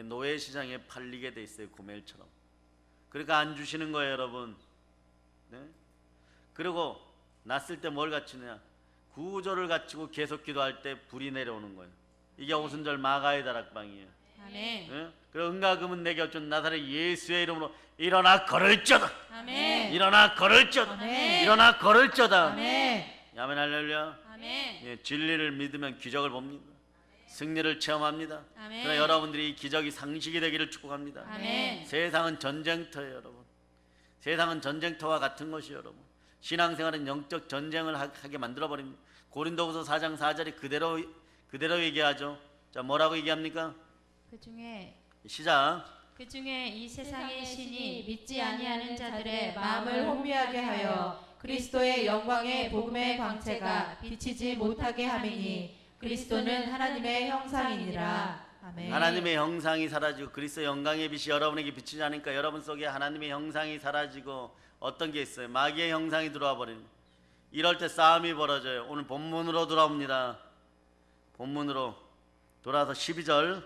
노예 시장에 팔리게 돼 있어요. 고멜처럼. 그러니까 안 주시는 거예요, 여러분. 네? 그리고 났을 때 뭘 갖추냐? 구조를 갖추고 계속 기도할 때 불이 내려오는 거예요. 이게 오순절 마가의 다락방이에요. 아멘. 예? 그리고 은가금은 내게 어쩐 나사렛 예수의 이름으로 일어나 걸을쩌다. 아멘. 일어나 걸을쩌다. 아멘. 일어나 걸을쩌다. 아멘. 아멘 할렐루야. 아멘. 예, 진리를 믿으면 기적을 봅니다. 승리를 체험합니다. 아멘. 그러나 여러분들이 이 기적이 상식이 되기를 축복합니다. 아멘. 세상은 전쟁터예요, 여러분. 세상은 전쟁터와 같은 것이에요, 여러분. 신앙생활은 영적 전쟁을 하게 만들어 버립니다. 고린도후서 4장 4절이 그대로 얘기하죠. 자, 뭐라고 얘기합니까? 시작. 그 중에 이 세상의 신이 믿지 아니하는 자들의 마음을 혼미하게 하여 그리스도의 영광의 복음의 광채가 비치지 못하게 함이니 그리스도는 하나님의 형상이니라. 아멘. 하나님의 형상이 사라지고 그리스도의 영광의 빛이 여러분에게 비치지 않으니까 여러분 속에 하나님의 형상이 사라지고 어떤 게 있어요? 마귀의 형상이 들어와 버립니다. 이럴 때 싸움이 벌어져요. 오늘 본문으로 돌아옵니다. 본문으로 돌아서 12절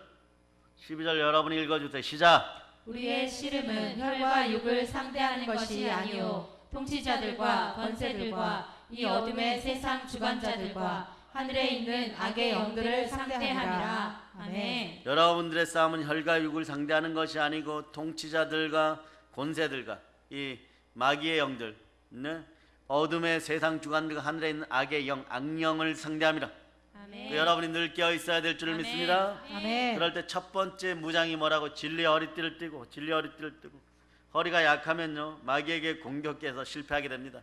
여러분이 읽어주세요. 시작. 우리의 씨름은 혈과 육을 상대하는 것이 아니요 통치자들과 권세들과 이 어둠의 세상 주관자들과 하늘에 있는 악의 영들을 상대함이라. 아멘. 여러분들의 싸움은 혈과 육을 상대하는 것이 아니고 통치자들과 권세들과 이 마귀의 영들, 네? 어둠의 세상 주관들과 하늘에 있는 악의 영, 악령을 상대함이라. 아멘. 그 여러분이 늘 깨어 있어야 될 줄을 아멘. 믿습니다. 아멘. 그럴 때 첫 번째 무장이 뭐라고? 진리의 허리띠를 띠고, 진리의 허리띠를 띠고. 허리가 약하면요 마귀에게 공격해서 실패하게 됩니다.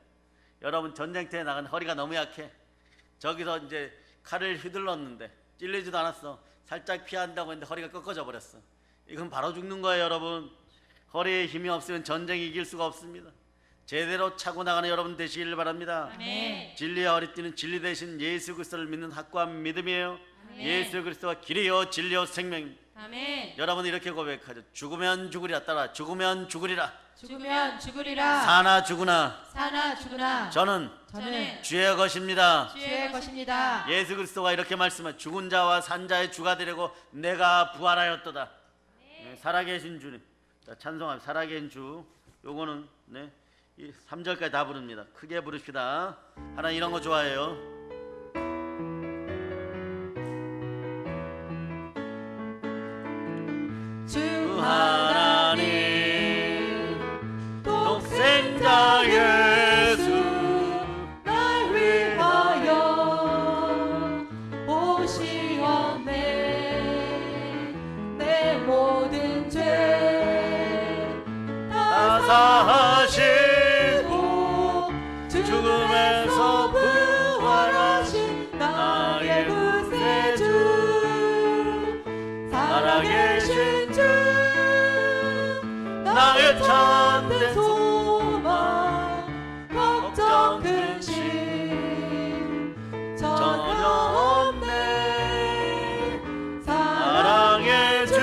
여러분 전쟁터에 나간 허리가 너무 약해. 저기서 이제 칼을 휘둘렀는데 찔리지도 않았어. 살짝 피한다고 했는데 허리가 꺾어져 버렸어. 이건 바로 죽는 거예요, 여러분. 허리에 힘이 없으면 전쟁 이길 수가 없습니다. 제대로 차고 나가는 여러분 되시길 바랍니다. 아멘. 진리의 허리띠는 진리 대신 예수 그리스도를 믿는 확고한 믿음이에요. 아멘. 예수 그리스도가 길이요 진리요 생명입니다. 아멘. 여러분 이렇게 고백하죠. 죽으면 죽으리라. 따라 죽으면 죽으리라. 죽으면 죽으리라. 사나 죽으나 사나 죽으나 저는 저는 주의 것입니다. 주의 것입니다. 예수 그리스도가 이렇게 말씀해 죽은 자와 산 자의 주가 되려고 내가 부활하였도다. 네, 살아계신 주님. 자, 찬송합니다. 살아계신 주. 요거는 네, 이 3절까지 다 부릅니다. 크게 부릅시다. 하나님 이런 거 좋아해요. 주 하나님 독생자 예수 날 위하여 오시었네. 내 모든 죄 다 사하시고 죽음에서 부활하신 나의 구세주 살아계신 주 나의 참된 소망 걱정 근심 전혀 없네. 사랑의 주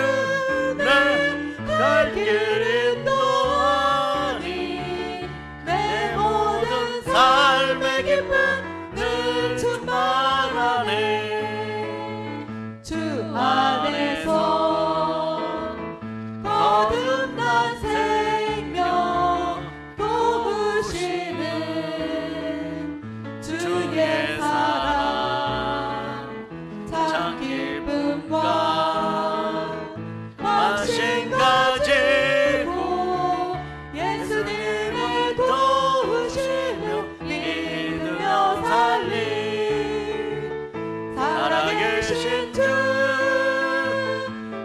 내 갈 길 인도하니 내 모든 삶의 기쁨 늘 충만하네. 주 안에서 거듭난 생명 도우시는 주의 사랑 참 기쁨과 마신 가지고 예수님을 도우시며 믿으며 살리 살아계신 주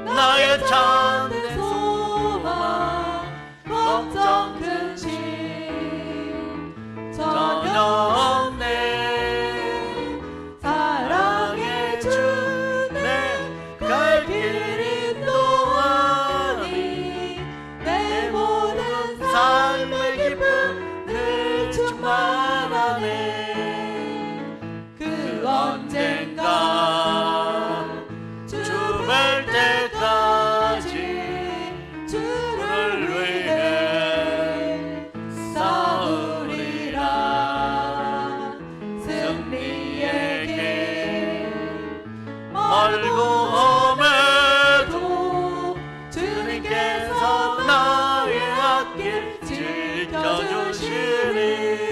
나의 참된 소망 걱정 근심 전혀 없네. 사랑의 주 내 갈 길 인도하니 내 모든 삶의 기쁨 늘 충만하네. 그 언젠가 되시리.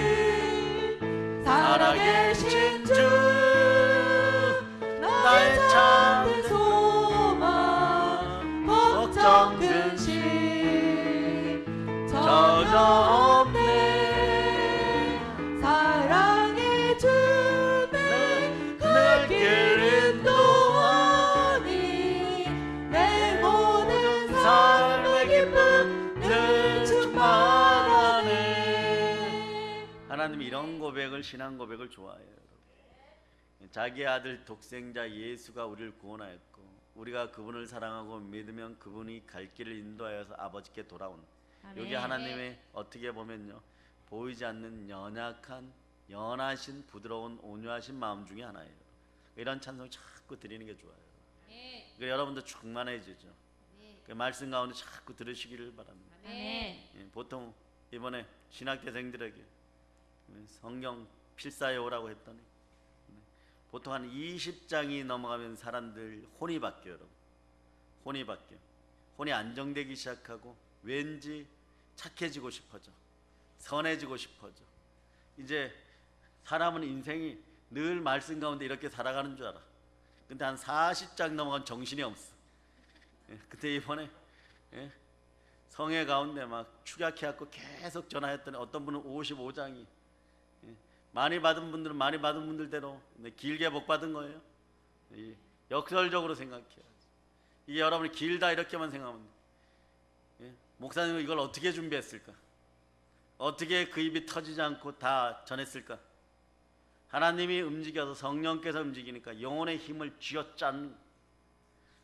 살아계신 주 나의 참된 소망 걱정 근심 전혀 없네. 사랑의 주님 그 길 인도하니 내 모든 삶의 기쁨 늘 충만하네. 하나님이 이런 고백을, 신앙 고백을 좋아해요. 여러분. 자기 아들 독생자 예수가 우리를 구원하였고 우리가 그분을 사랑하고 믿으면 그분이 갈 길을 인도하여서 아버지께 돌아오는, 여기 하나님의 어떻게 보면요, 보이지 않는 연약한, 연하신, 부드러운, 온유하신 마음 중에 하나예요. 이런 찬송 자꾸 드리는 게 좋아요. 그러니까 여러분도 충만해지죠. 그 말씀 가운데 자꾸 들으시기를 바랍니다. 예, 보통 이번에 신학대생들에게 성경 필사해 오라고 했더니 보통 한 20장이 넘어가면 사람들 혼이 바뀌어요. 여러분. 혼이 바뀌어요. 혼이 안정되기 시작하고 왠지 착해지고 싶어져, 선해지고 싶어져. 이제 사람은 인생이 늘 말씀 가운데 이렇게 살아가는 줄 알아. 근데 한 40장 넘어가면 정신이 없어. 그때 이번에 성회 가운데 막 축약해갖고 계속 전화했더니 어떤 분은 55장이, 많이 받은 분들은 많이 받은 분들대로 길게 복 받은 거예요. 역설적으로 생각해요. 이게 여러분이 길다 이렇게만 생각하면 돼. 목사님은 이걸 어떻게 준비했을까? 어떻게 그 입이 터지지 않고 다 전했을까? 하나님이 움직여서 성령께서 움직이니까 영혼의 힘을 쥐어짠.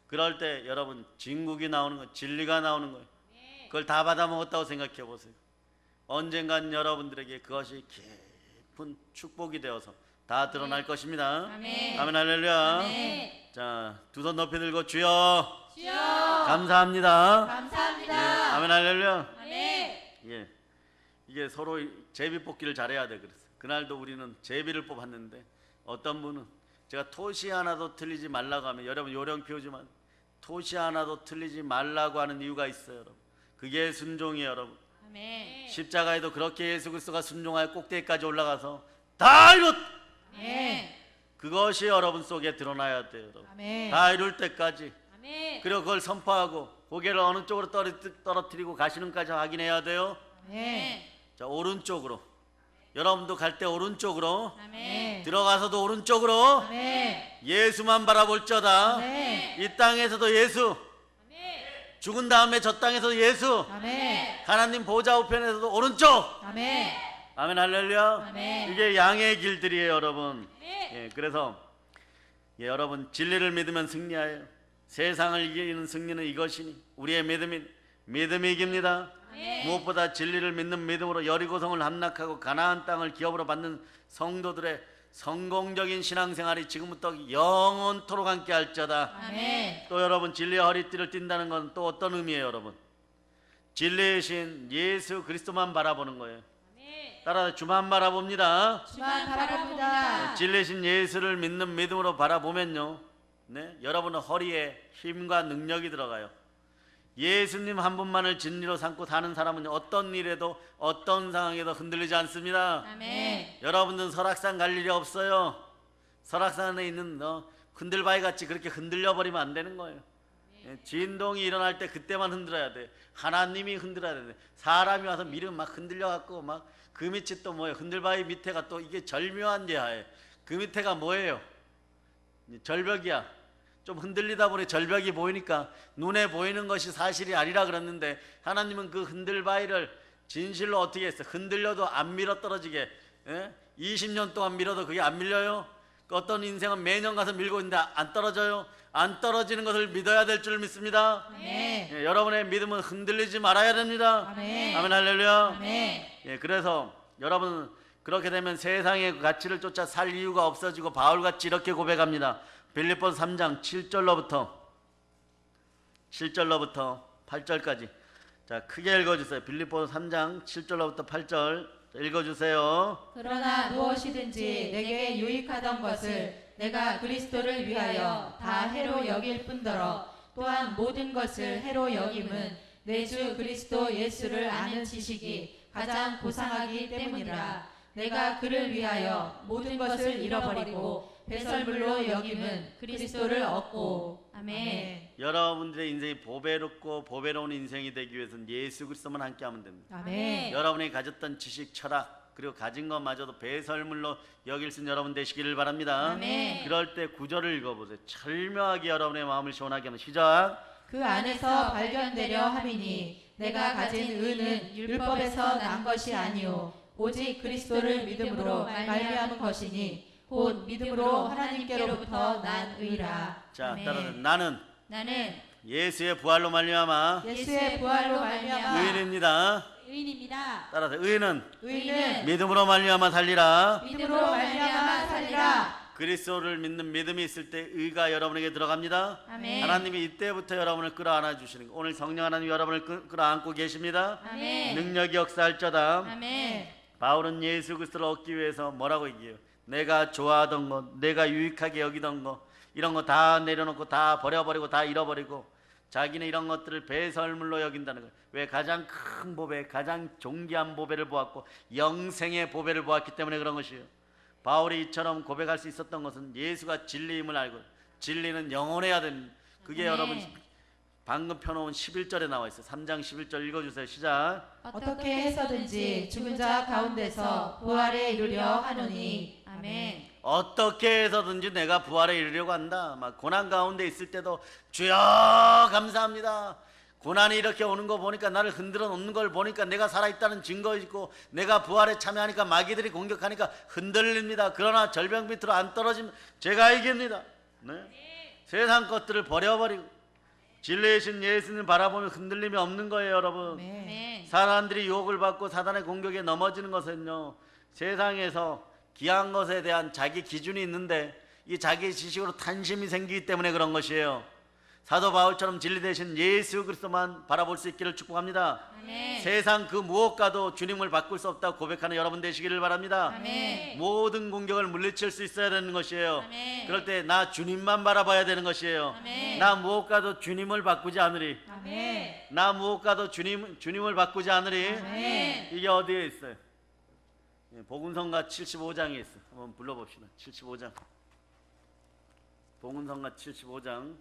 그럴 때 여러분 진국이 나오는 거예요. 진리가 나오는 거예요. 그걸 다 받아 먹었다고 생각해 보세요. 언젠간 여러분들에게 그것이 깊은 축복이 되어서 다 드러날 것입니다. 아멘. 아멘 할렐루야. 아멘. 자, 두 손 높이 들고 주여 주여 감사합니다. 감사합니다. 예, 아멘 할렐루야. 아멘. 예, 이게 서로 제비 뽑기를 잘해야 돼. 그래서 그날도 우리는 제비를 뽑았는데 어떤 분은 제가 토시 하나도 틀리지 말라고 하면, 여러분 요령 피우지만 토시 하나도 틀리지 말라고 하는 이유가 있어요. 여러분, 그게 순종이에요. 여러분, 아멘. 십자가에도 그렇게 예수 그리스도가 순종하여 꼭대기까지 올라가서 다 이뤘, 아멘. 그것이 여러분 속에 드러나야 돼요. 여러분. 아멘. 다 이룰 때까지. 아멘. 그리고 그걸 선포하고 고개를 어느 쪽으로 떨어뜨리고 가시는까지 확인해야 돼요. 아멘. 자, 오른쪽으로. 여러분도 갈 때 오른쪽으로, 아멘. 들어가서도 오른쪽으로. 아멘. 예수만 바라볼지어다. 아멘. 이 땅에서도 예수, 아멘. 죽은 다음에 저 땅에서도 예수, 아멘. 하나님 보좌 우편에서도 오른쪽. 아멘. 아멘 할렐루야. 아멘. 이게 양의 길들이에요. 여러분. 아멘. 예, 그래서 여러분 진리를 믿으면 승리하여 세상을 이기는 승리는 이것이니 우리의 믿음이 이깁니다. 아멘. 무엇보다 진리를 믿는 믿음으로 여리고성을 함락하고 가나안 땅을 기업으로 받는 성도들의 성공적인 신앙생활이 지금부터 영원토록 함께 할지어다. 아멘. 또 여러분, 진리의 허리띠를 띈다는 건 또 어떤 의미예요? 여러분, 진리이신 예수 그리스도만 바라보는 거예요. 아멘. 따라서 주만 바라봅니다. 주만 바라봅니다. 진리신 예수를 믿는 믿음으로 바라보면요, 네, 여러분의 허리에 힘과 능력이 들어가요. 예수님 한 분만을 진리로 삼고 사는 사람은 어떤 일에도 어떤 상황에도 흔들리지 않습니다. 아멘. 여러분들은 설악산 갈 일이 없어요. 설악산에 있는 흔들바위 같이 그렇게 흔들려 버리면 안 되는 거예요. 진동이 일어날 때 그때만 흔들어야 돼. 하나님이 흔들어야 돼. 사람이 와서 밀으면 막 흔들려 갖고 막 그 밑이 또 뭐예요? 흔들바위 밑에가 또 이게 절묘한 예하에 그 밑에가 뭐예요? 절벽이야. 좀 흔들리다 보니 절벽이 보이니까 눈에 보이는 것이 사실이 아니라 그랬는데, 하나님은 그 흔들바위를 진실로 어떻게 했어? 흔들려도 안 밀어 떨어지게. 20년 동안 밀어도 그게 안 밀려요? 어떤 인생은 매년 가서 밀고 있는데 안 떨어져요? 안 떨어지는 것을 믿어야 될 줄 믿습니다. 아멘. 여러분의 믿음은 흔들리지 말아야 됩니다. 아멘. 아멘 할렐루야. 아멘. 그래서 여러분, 그렇게 되면 세상의 가치를 쫓아 살 이유가 없어지고 바울같이 이렇게 고백합니다. 빌립보서 3장 7절로부터 8절까지. 자, 크게 읽어주세요. 빌립보서 3장 7절로부터 8절 읽어주세요. 그러나 무엇이든지 내게 유익하던 것을 내가 그리스도를 위하여 다 해로 여길 뿐더러 또한 모든 것을 해로 여김은 내 주 그리스도 예수를 아는 지식이 가장 고상하기 때문이라. 내가 그를 위하여 모든 것을 잃어버리고 배설물로 여김은 그리스도를 얻고. 아멘. 여러분들의 인생이 보배롭고 보배로운 인생이 되기 위해서는 예수 그리스도만 함께하면 됩니다. 아멘. 여러분이 가졌던 지식, 철학 그리고 가진 것마저도 배설물로 여길 수 있는 여러분 되시기를 바랍니다. 아멘. 그럴 때 구절을 읽어보세요. 절묘하게 여러분의 마음을 시원하게 하면 시작. 그 안에서 발견되려 함이니 내가 가진 의는 율법에서 난 것이 아니요 오직 그리스도를 믿음으로 말미암은 것이니 곧 믿음으로 하나님께로부터 난 의라. 자, 아멘. 따라서 나는 나는 예수의 부활로 말미암아 예수의 부활로 말미암아 의인입니다. 의인입니다. 따라서 의인은 의인은 믿음으로 말미암아 살리라. 믿음으로 말미암아 살리라. 그리스도를 믿는 믿음이 있을 때 의가 여러분에게 들어갑니다. 아멘. 하나님이 이때부터 여러분을 끌어안아 주시는 거예요. 오늘 성령 하나님 여러분을 끌어안고 계십니다. 아멘. 능력이 역사할저다. 아멘. 바울은 예수 그리스도를 얻기 위해서 뭐라고 얘기해요? 내가 좋아하던 것, 내가 유익하게 여기던 것, 이런 거 다 내려놓고 다 버려버리고 다 잃어버리고 자기는 이런 것들을 배설물로 여긴다는 거예요. 왜? 가장 큰 보배, 가장 존귀한 보배를 보았고 영생의 보배를 보았기 때문에 그런 것이에요. 바울이 이처럼 고백할 수 있었던 것은 예수가 진리임을 알고, 진리는 영원해야 됩니다. 그게 아멘. 여러분 방금 펴놓은 11절에 나와 있어요. 3장 11절 읽어주세요. 시작. 어떻게 해서든지 죽은 자 가운데서 부활에 이르려 하노니. 아멘. 어떻게 해서든지 내가 부활에 이르려고 한다. 막 고난 가운데 있을 때도 주여 감사합니다. 고난이 이렇게 오는 거 보니까, 나를 흔들어 놓는 걸 보니까 내가 살아있다는 증거이고, 내가 부활에 참여하니까 마귀들이 공격하니까 흔들립니다. 그러나 절벽 밑으로 안 떨어지면 제가 이깁니다. 네. 세상 것들을 버려버리고 진리이신 예수님 바라보면 흔들림이 없는 거예요, 여러분. 아멘. 사람들이 유혹을 받고 사단의 공격에 넘어지는 것은요, 세상에서 귀한 것에 대한 자기 기준이 있는데 이 자기 지식으로 탄심이 생기기 때문에 그런 것이에요. 사도 바울처럼 진리 되신 예수 그리스도만 바라볼 수 있기를 축복합니다. 아멘. 세상 그 무엇과도 주님을 바꿀 수 없다고 고백하는 여러분 되시기를 바랍니다. 아멘. 모든 공격을 물리칠 수 있어야 되는 것이에요. 아멘. 그럴 때 나 주님만 바라봐야 되는 것이에요. 아멘. 나 무엇과도 주님을 바꾸지 않으리. 아멘. 나 무엇과도 주님을 바꾸지 않으리. 아멘. 이게 어디에 있어요? 예, 복음성가 75장에 있어요. 한번 불러봅시다. 75장. 복음성가 75장.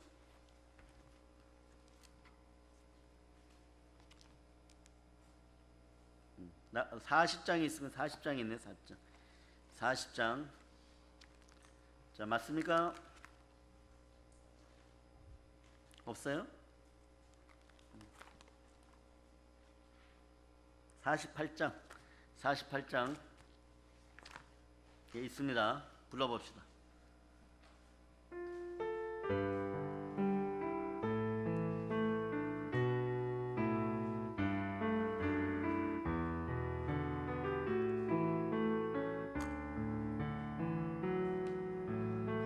40장이 있으면 40장이 있네. 40장. 자, 맞습니까? 없어요? 48장. 48장. 예, 있습니다. 불러봅시다.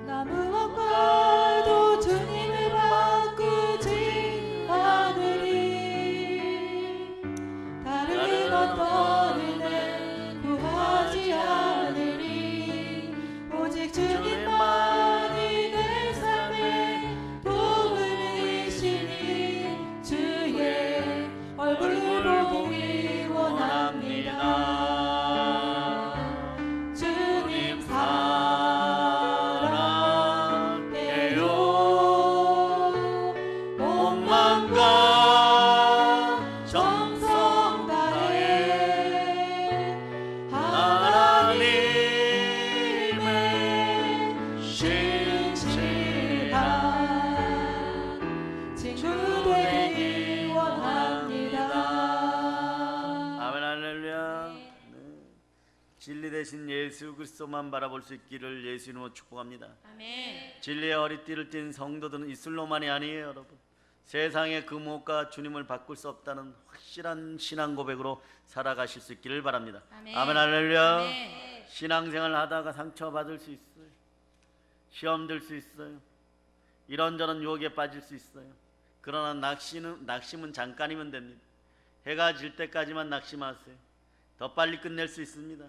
나 무엇과도 주님을 바꾸지 않으리. 다른 어떤 은혜 구하지 않으리. 오직 주님만이 내 삶의 도움이시니 주의 얼굴 보기 원합니다. 주님 사랑해요. 온 마음과 정성 다해 하나님의 신실한 친구 되기 원합니다. 아멘 할렐루야. 네. 진리 되신 예수 그리스도만 바라볼 수 있기를 예수님으로 축복합니다. 아멘. 진리의 허리띠를 띤 성도들은 이슬로만이 아니에요, 여러분. 세상의 그 무엇과 주님을 바꿀 수 없다는 확실한 신앙 고백으로 살아가실 수 있기를 바랍니다. 아멘. 아멘 할렐루야. 아멘. 신앙생활 하다가 상처받을 수 있어요. 시험 들 수 있어요. 이런저런 유혹에 빠질 수 있어요. 그러나 낙심은 잠깐이면 됩니다. 해가 질 때까지만 낙심하세요. 더 빨리 끝낼 수 있습니다.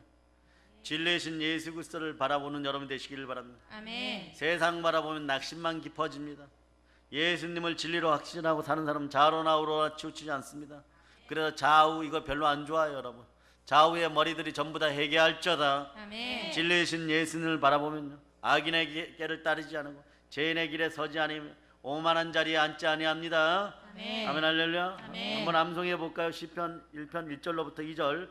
진리이신 예수 그리스도를 바라보는 여러분 되시기를 바랍니다. 아멘. 세상 바라보면 낙심만 깊어집니다. 예수님을 진리로 확신하고 사는 사람은 좌로나 우로나 치우치지 않습니다. 그래서 좌우 이거 별로 안 좋아요, 여러분. 좌우의 머리들이 전부 다 회개할저다. 아멘. 진리이신 예수님을 바라보면요, 악인의 길을 따르지 않고 죄인의 길에 서지 아니며 오만한 자리에 앉지 아니합니다. 아멘. 아멘 할렐루야. 아멘. 한번 암송해 볼까요? 시편 1편 1절로부터 2절.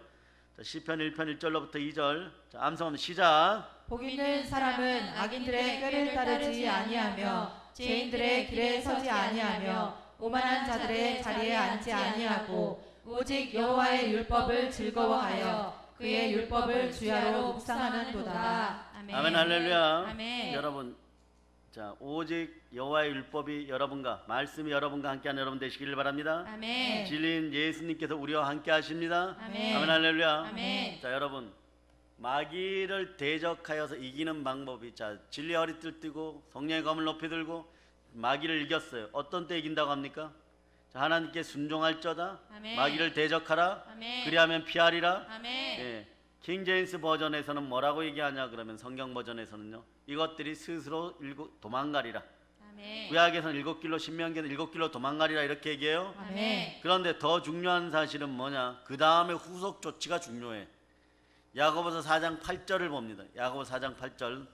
자, 시편 1편 1절로부터 2절. 자, 암송하면 시작. 복 있는 사람은 악인들의 꾀를 따르지 아니하며 죄인들의 길에 서지 아니하며 오만한 자들의 자리에 앉지 아니하고 오직 여호와의 율법을 즐거워하여 그의 율법을 주야로 묵상하는도다. 아멘 할렐루야. 아멘. 여러분, 자, 오직 여호와의 율법이 여러분과 말씀이 여러분과 함께하는 여러분 되시기를 바랍니다. 아멘. 진리인 예수님께서 우리와 함께 하십니다. 아멘. 아멘 할렐루야. 아멘. 자, 여러분, 마귀를 대적하여서 이기는 방법이, 자, 진리의 허리띠를 띠고 성령의 검을 높이 들고 마귀를 이겼어요. 어떤 때 이긴다고 합니까? 자, 하나님께 순종할저다. 아멘. 마귀를 대적하라. 아멘. 그리하면 피하리라. 아멘. 예. 킹 제임스 버전에서는 뭐라고 얘기하냐 그러면, 성경 버전에서는요, 이것들이 스스로 도망가리라. 아멘. 구약에서는 7길로, 신명기에는 7길로 도망가리라 이렇게 얘기해요. 아멘. 그런데 더 중요한 사실은 뭐냐, 그 다음에 후속 조치가 중요해. 야고보서 4장 8절을 봅니다. 야고보서 4장 8절.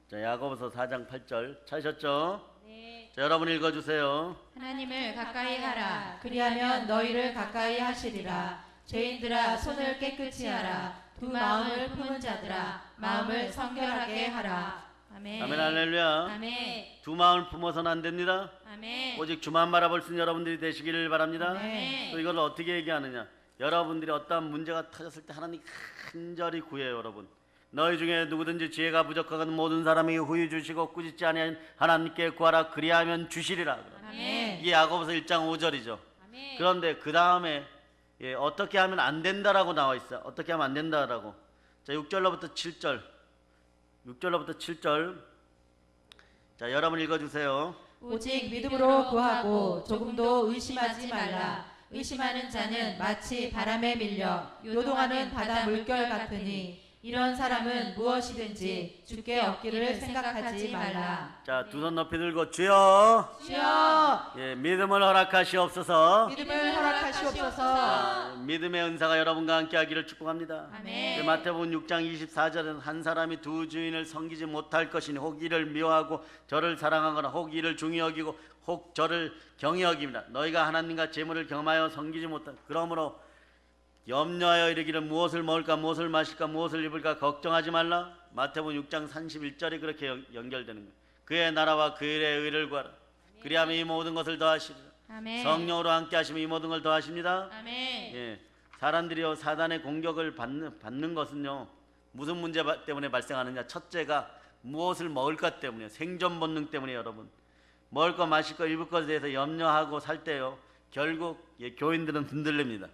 자, 야고보서 4장 8절 찾으셨죠? 네. 자, 여러분 읽어주세요. 하나님을 가까이 하라. 그리하면 너희를 가까이 하시리라. 죄인들아 손을 깨끗이 하라. 두 마음을 품은 자들아 마음을 성결하게 하라. 아멘. 아멘 할렐루야. 아멘. 두 마음을 품어서는 안 됩니다. 아멘. 오직 주만 바라볼 수 있는 여러분들이 되시기를 바랍니다. 아멘. 또 이걸 어떻게 얘기하느냐, 여러분들이 어떠한 문제가 터졌을 때 하나님 간절히 구해요. 여러분, 너희 중에 누구든지 지혜가 부족하거든 모든 사람에게 후히 주시고 꾸짖지 아니하는 하나님께 구하라. 그리하면 주시리라. 아멘. 이게 야고보서 1장 5절이죠. 아멘. 그런데 그 다음에 어떻게 하면 안 된다라고 나와 있어. 어떻게 하면 안 된다라고. 자, 6절로부터 7절. 6절로부터 7절. 자, 여러분 읽어주세요. 오직 믿음으로 구하고 조금도 의심하지 말라. 의심하는 자는 마치 바람에 밀려 요동하는 바다 물결 같으니 이런 사람은 무엇이든지 주께 얻기를 생각하지 말라. 자, 두 손 높이 들고 주여, 주여 믿음을 허락하시옵소서. 믿음을 허락하시옵소서. 믿음의 은사가 여러분과 함께하기를 축복합니다. 아멘. 마태복음 6장 24절은 한 사람이 두 주인을 섬기지 못할 것이니 혹 이를 미워하고 저를 사랑하거나 혹 이를 중히 여기고 혹 저를 경히 여깁니다. 너희가 하나님과 재물을 경험하여 섬기지 못한, 그러므로 염려하여 이르기를 무엇을 먹을까 무엇을 마실까 무엇을 입을까 걱정하지 말라. 마태복음 6장 31절이 그렇게 연결되는 거예요. 그의 나라와 그의 의를 구하라. 그리하면 이 모든 것을 더하시리라. 아멘. 성령으로 함께 하시면 이 모든 걸 더하십니다. 아멘. 예, 사람들이요 사단의 공격을 받는 것은요, 무슨 문제 때문에 발생하느냐. 첫째가 무엇을 먹을 것 때문이에요. 생존 본능 때문에. 여러분, 먹을 것 마실 것 입을 것에 대해서 염려하고 살 때요, 결국 교인들은 흔들립니다.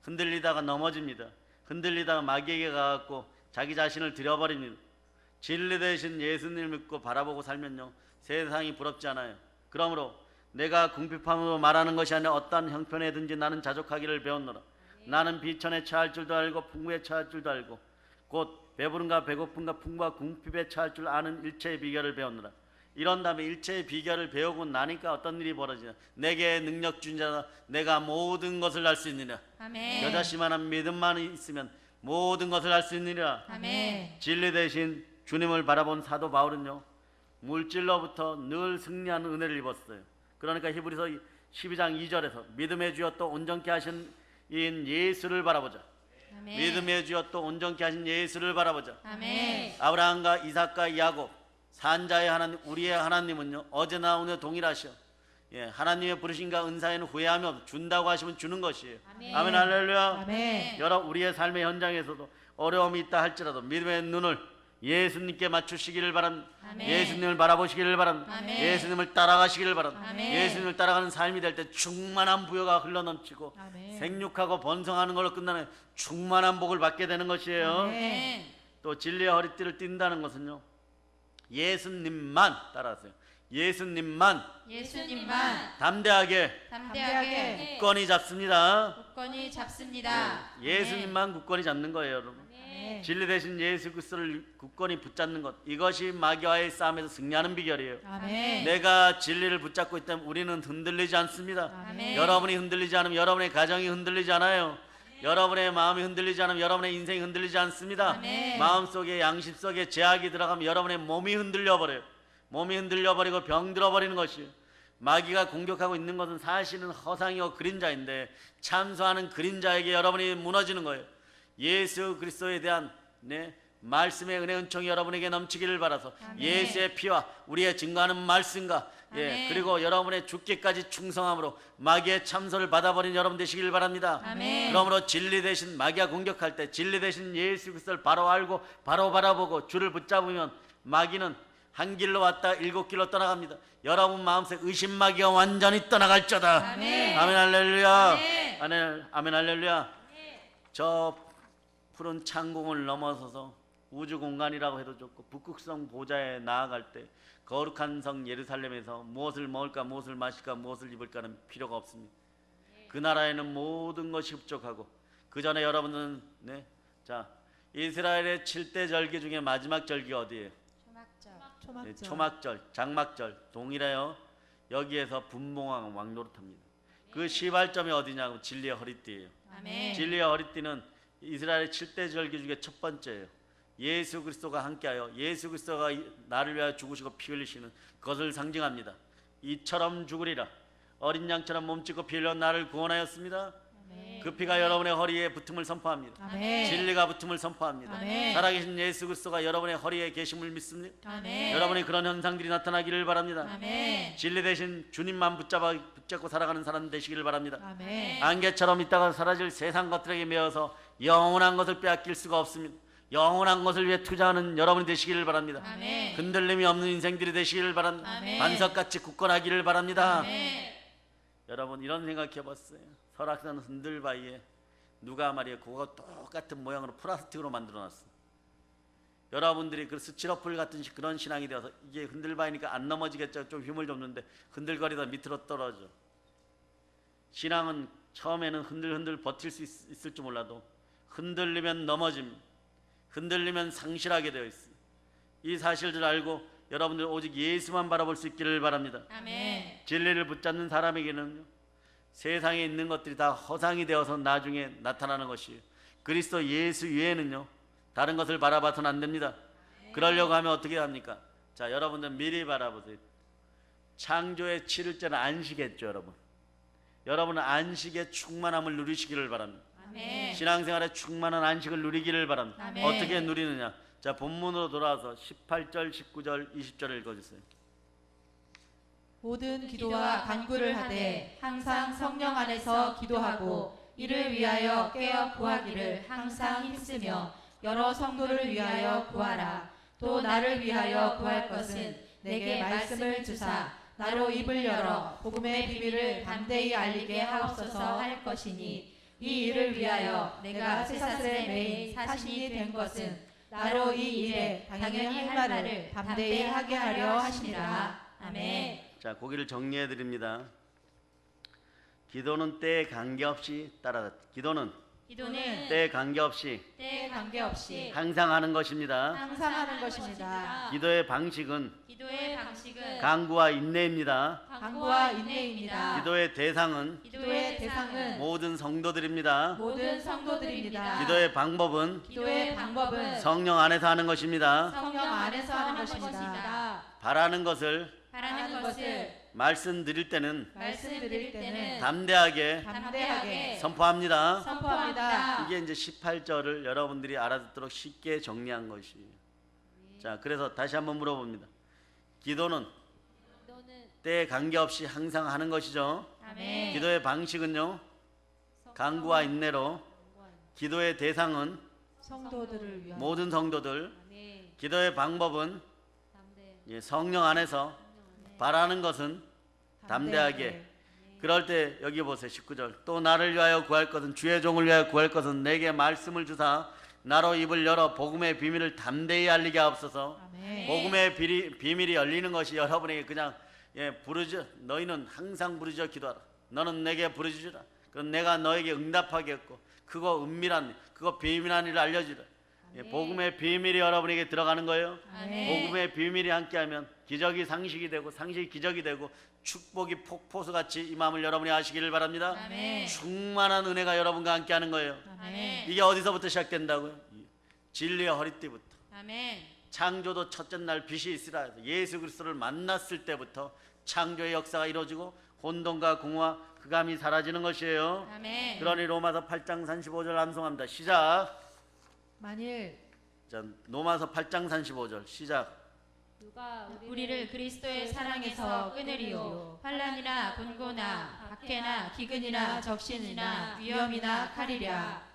흔들리다가 넘어집니다. 흔들리다가 마귀에게 가갖고 자기 자신을 들여버립니다. 진리 되신 예수님을 믿고 바라보고 살면요, 세상이 부럽지 않아요. 그러므로 내가 궁핍함으로 말하는 것이 아니라 어떠한 형편에든지 나는 자족하기를 배웠노라. 나는 비천에 처할 줄도 알고 풍부에 처할 줄도 알고 곧 배부른가 배고픈가 풍부와 궁핍에 처할 줄 아는 일체의 비결을 배웠노라. 이런 다음에 일체의 비결을 배우고 나니까 어떤 일이 벌어지냐. 내게 능력 준 자가 내가 모든 것을 할 수 있느니라. 아멘. 여자씨만한 믿음만 있으면 모든 것을 할 수 있느니라. 아멘. 진리 대신 주님을 바라본 사도 바울은요, 물질로부터 늘 승리하는 은혜를 입었어요. 그러니까 히브리서 12장 2절에서 믿음의 주여 또 온전케 하신 인 예수를 바라보자. 아멘. 믿음의 주여 또 온전케 하신 예수를 바라보자. 아멘. 아브라함과 이삭과 야곱 산자의 하나님, 우리의 하나님은요, 어제나 오늘 동일하셔. 하나님의 부르심과 은사에는 후회함이 없어. 준다고 하시면 주는 것이에요. 아멘. 아멘 할렐루야. 아멘. 여러분, 우리의 삶의 현장에서도 어려움이 있다 할지라도 믿음의 눈을 예수님께 맞추시기를 바랍니다. 아멘. 예수님을 바라보시기를 바랍니다. 아멘. 예수님을 따라가시기를 바랍니다. 아멘. 예수님을 따라가는 삶이 될 때 충만한 부여가 흘러넘치고 아멘. 생육하고 번성하는 걸로 끝나는 충만한 복을 받게 되는 것이에요. 아멘. 또 진리의 허리띠를 띈다는 것은요, 예수님만 따라하세요. 예수님만 예수님만 담대하게 담대하게 굳건히 잡습니다. 굳건히 잡습니다. 예수님만 굳건히 잡는 거예요, 여러분. 아멘. 아멘. 진리 대신 예수 그리스도를 굳건히 붙잡는 것, 이것이 마귀와의 싸움에서 승리하는 비결이에요. 아멘. 내가 진리를 붙잡고 있다면 우리는 흔들리지 않습니다. 아멘. 여러분이 흔들리지 않으면 여러분의 가정이 흔들리지 않아요. 여러분의 마음이 흔들리지 않으면 여러분의 인생이 흔들리지 않습니다. 아멘. 마음속에 양심 속에 제약이 들어가면 여러분의 몸이 흔들려 버려요. 몸이 흔들려 버리고 병들어 버리는 것이요. 마귀가 공격하고 있는 것은 사실은 허상이요 그림자인데 참소하는 그림자에게 여러분이 무너지는 거예요. 예수 그리스도에 대한 말씀의 은혜 은총이 여러분에게 넘치기를 바라서 아멘. 예수의 피와 우리의 증거하는 말씀과 아멘. 그리고 여러분의 죽기까지 충성함으로 마귀의 참소를 받아버린 여러분 되시길 바랍니다. 아멘. 그러므로 진리 대신 마귀가 공격할 때 진리 대신 예수 그리스도를 바로 알고 바로 바라보고 주를 붙잡으면 마귀는 한 길로 왔다 7길로 떠나갑니다. 여러분 마음속 의심 마귀가 완전히 떠나갈저다. 아멘. 아멘 할렐루야. 아멘. 아멘 할렐루야. 저 푸른 창공을 넘어서서 우주 공간이라고 해도 좋고 북극성 보좌에 나아갈 때 거룩한 성 예루살렘에서 무엇을 먹을까 무엇을 마실까 무엇을 입을까는 필요가 없습니다. 그 나라에는 모든 것이 흡족하고 그 전에 여러분은 자 이스라엘의 7대 절기 중에 마지막 절기가 어디예요? 초막절, 장막절 동일해요. 여기에서 분봉왕 왕노릇합니다. 그 시발점이 어디냐고 진리의 허리띠예요. 아멘. 진리의 허리띠는 이스라엘의 7대 절기 중에 첫 번째예요. 예수 그리스도가 함께하여 예수 그리스도가 나를 위하여 죽으시고 피 흘리시는 것을 상징합니다. 이처럼 죽으리라. 어린 양처럼 몸짓고 피 흘려 나를 구원하였습니다. 아멘. 그 피가 여러분의 허리에 붙음을 선포합니다. 아멘. 진리가 붙음을 선포합니다. 아멘. 살아계신 예수 그리스도가 여러분의 허리에 계심을 믿습니다. 아멘. 여러분이 그런 현상들이 나타나기를 바랍니다. 아멘. 진리 대신 주님만 붙잡고 살아가는 사람 되시기를 바랍니다. 아멘. 안개처럼 있다가 사라질 세상 것들에게 매여서 영원한 것을 빼앗길 수가 없습니다. 영원한 것을 위해 투자하는 여러분이 되시기를 바랍니다. 아멘. 흔들림이 없는 인생들이 되시기를 바랍니다. 아멘. 반석같이 굳건하기를 바랍니다. 아멘. 여러분 이런 생각해봤어요. 설악산 흔들바위에 누가 말이에요 그거 똑같은 모양으로 플라스틱으로 만들어놨어. 여러분들이 그 스티로폴 같은 그런 신앙이 되어서 이게 흔들바위니까 안 넘어지겠죠. 좀 힘을 줬는데 흔들거리다 밑으로 떨어져. 신앙은 처음에는 흔들흔들 버틸 수 있을지 몰라도 흔들리면 넘어집니다. 흔들리면 상실하게 되어 있습니다. 이 사실들 알고 여러분들 오직 예수만 바라볼 수 있기를 바랍니다. 아멘. 진리를 붙잡는 사람에게는 세상에 있는 것들이 다 허상이 되어서 나중에 나타나는 것이에요. 그리스도 예수 외에는요 다른 것을 바라봐서는 안 됩니다. 그러려고 하면 어떻게 합니까? 자, 여러분들 미리 바라보세요. 창조의 7일째는 안식했죠, 여러분. 여러분은 안식의 충만함을 누리시기를 바랍니다. 아멘. 신앙생활의 충만한 안식을 누리기를 바랍니다. 아멘. 어떻게 누리느냐? 자, 본문으로 돌아와서 18절, 19절, 20절을 읽어주세요. 모든 기도와 간구를 하되 항상 성령 안에서 기도하고 이를 위하여 깨어 구하기를 항상 힘쓰며 여러 성도를 위하여 구하라. 또 나를 위하여 구할 것은 내게 말씀을 주사 나로 입을 열어 복음의 비밀을 담대히 알리게 하옵소서 할 것이니 이 일을 위하여 내가 쇠사슬에 매인 사신이 된 것은 나로 이 일에 당연히 할 말을 담대히 하게 하려 하심이라. 아멘. 자, 고기를 정리해 드립니다. 기도는 때에 관계없이 기도는 때에 관계없이 때에 관계없이 항상 하는 것입니다. 항상 하는 것입니다. 기도의 방식은 기도의 방식은 간구와 인내입니다. 간구와 인내입니다. 기도의 대상은 기도의 대상은 모든 성도들입니다. 모든 성도들입니다. 기도의 방법은 기도의 방법은 성령 안에서 하는 것입니다. 성령 안에서 하는 것입니다. 바라는 것을 바라는 것을 말씀드릴 때는 말씀드릴 때는 담대하게 담대하게 선포합니다. 선포합니다. 이게 이제 18절을 여러분들이 알아듣도록 쉽게 정리한 것이에요. 자, 그래서 다시 한번 물어봅니다. 기도는 때에 관계없이 항상 하는 것이죠. 아멘. 기도의 방식은요, 간구와 인내로. 기도의 대상은 성도들을 위하여 모든 성도들. 기도의 방법은 성령 안에서. 바라는 것은 담대하게. 그럴 때 여기 보세요. 19절. 또 나를 위하여 구할 것은 주의 종을 위하여 구할 것은 내게 말씀을 주사 나로 입을 열어 복음의 비밀을 담대히 알리게 하옵소서. 아멘. 복음의 비밀이 열리는 것이 여러분에게 그냥 부르짖어. 너희는 항상 부르짖어 기도하라. 너는 내게 부르짖으라. 그럼 내가 너에게 응답하겠고 그거 은밀한 그거 비밀한 일을 알려주라. 예, 복음의 비밀이 여러분에게 들어가는 거예요. 아멘. 복음의 비밀이 함께하면 기적이 상식이 되고 상식이 기적이 되고 축복이 폭포수같이 이 마음을 여러분이 아시기를 바랍니다. 아멘. 충만한 은혜가 여러분과 함께하는 거예요. 아멘. 이게 어디서부터 시작된다고요? 진리의 허리띠부터. 아멘. 창조도 첫째 날 빛이 있으라 해서 예수 그리스도를 만났을 때부터 창조의 역사가 이루어지고 혼돈과 공허와 흑암이 사라지는 것이에요. 아멘. 그러니 로마서 8장 35절 암송합니다. 시작. 만일 자, 로마서 8장 35절 시작. 누가 우리를 그리스도의 사랑에서 끊으리요 환난이나 곤고나 박해나 기근이나 적신이나 위험이나 칼이랴.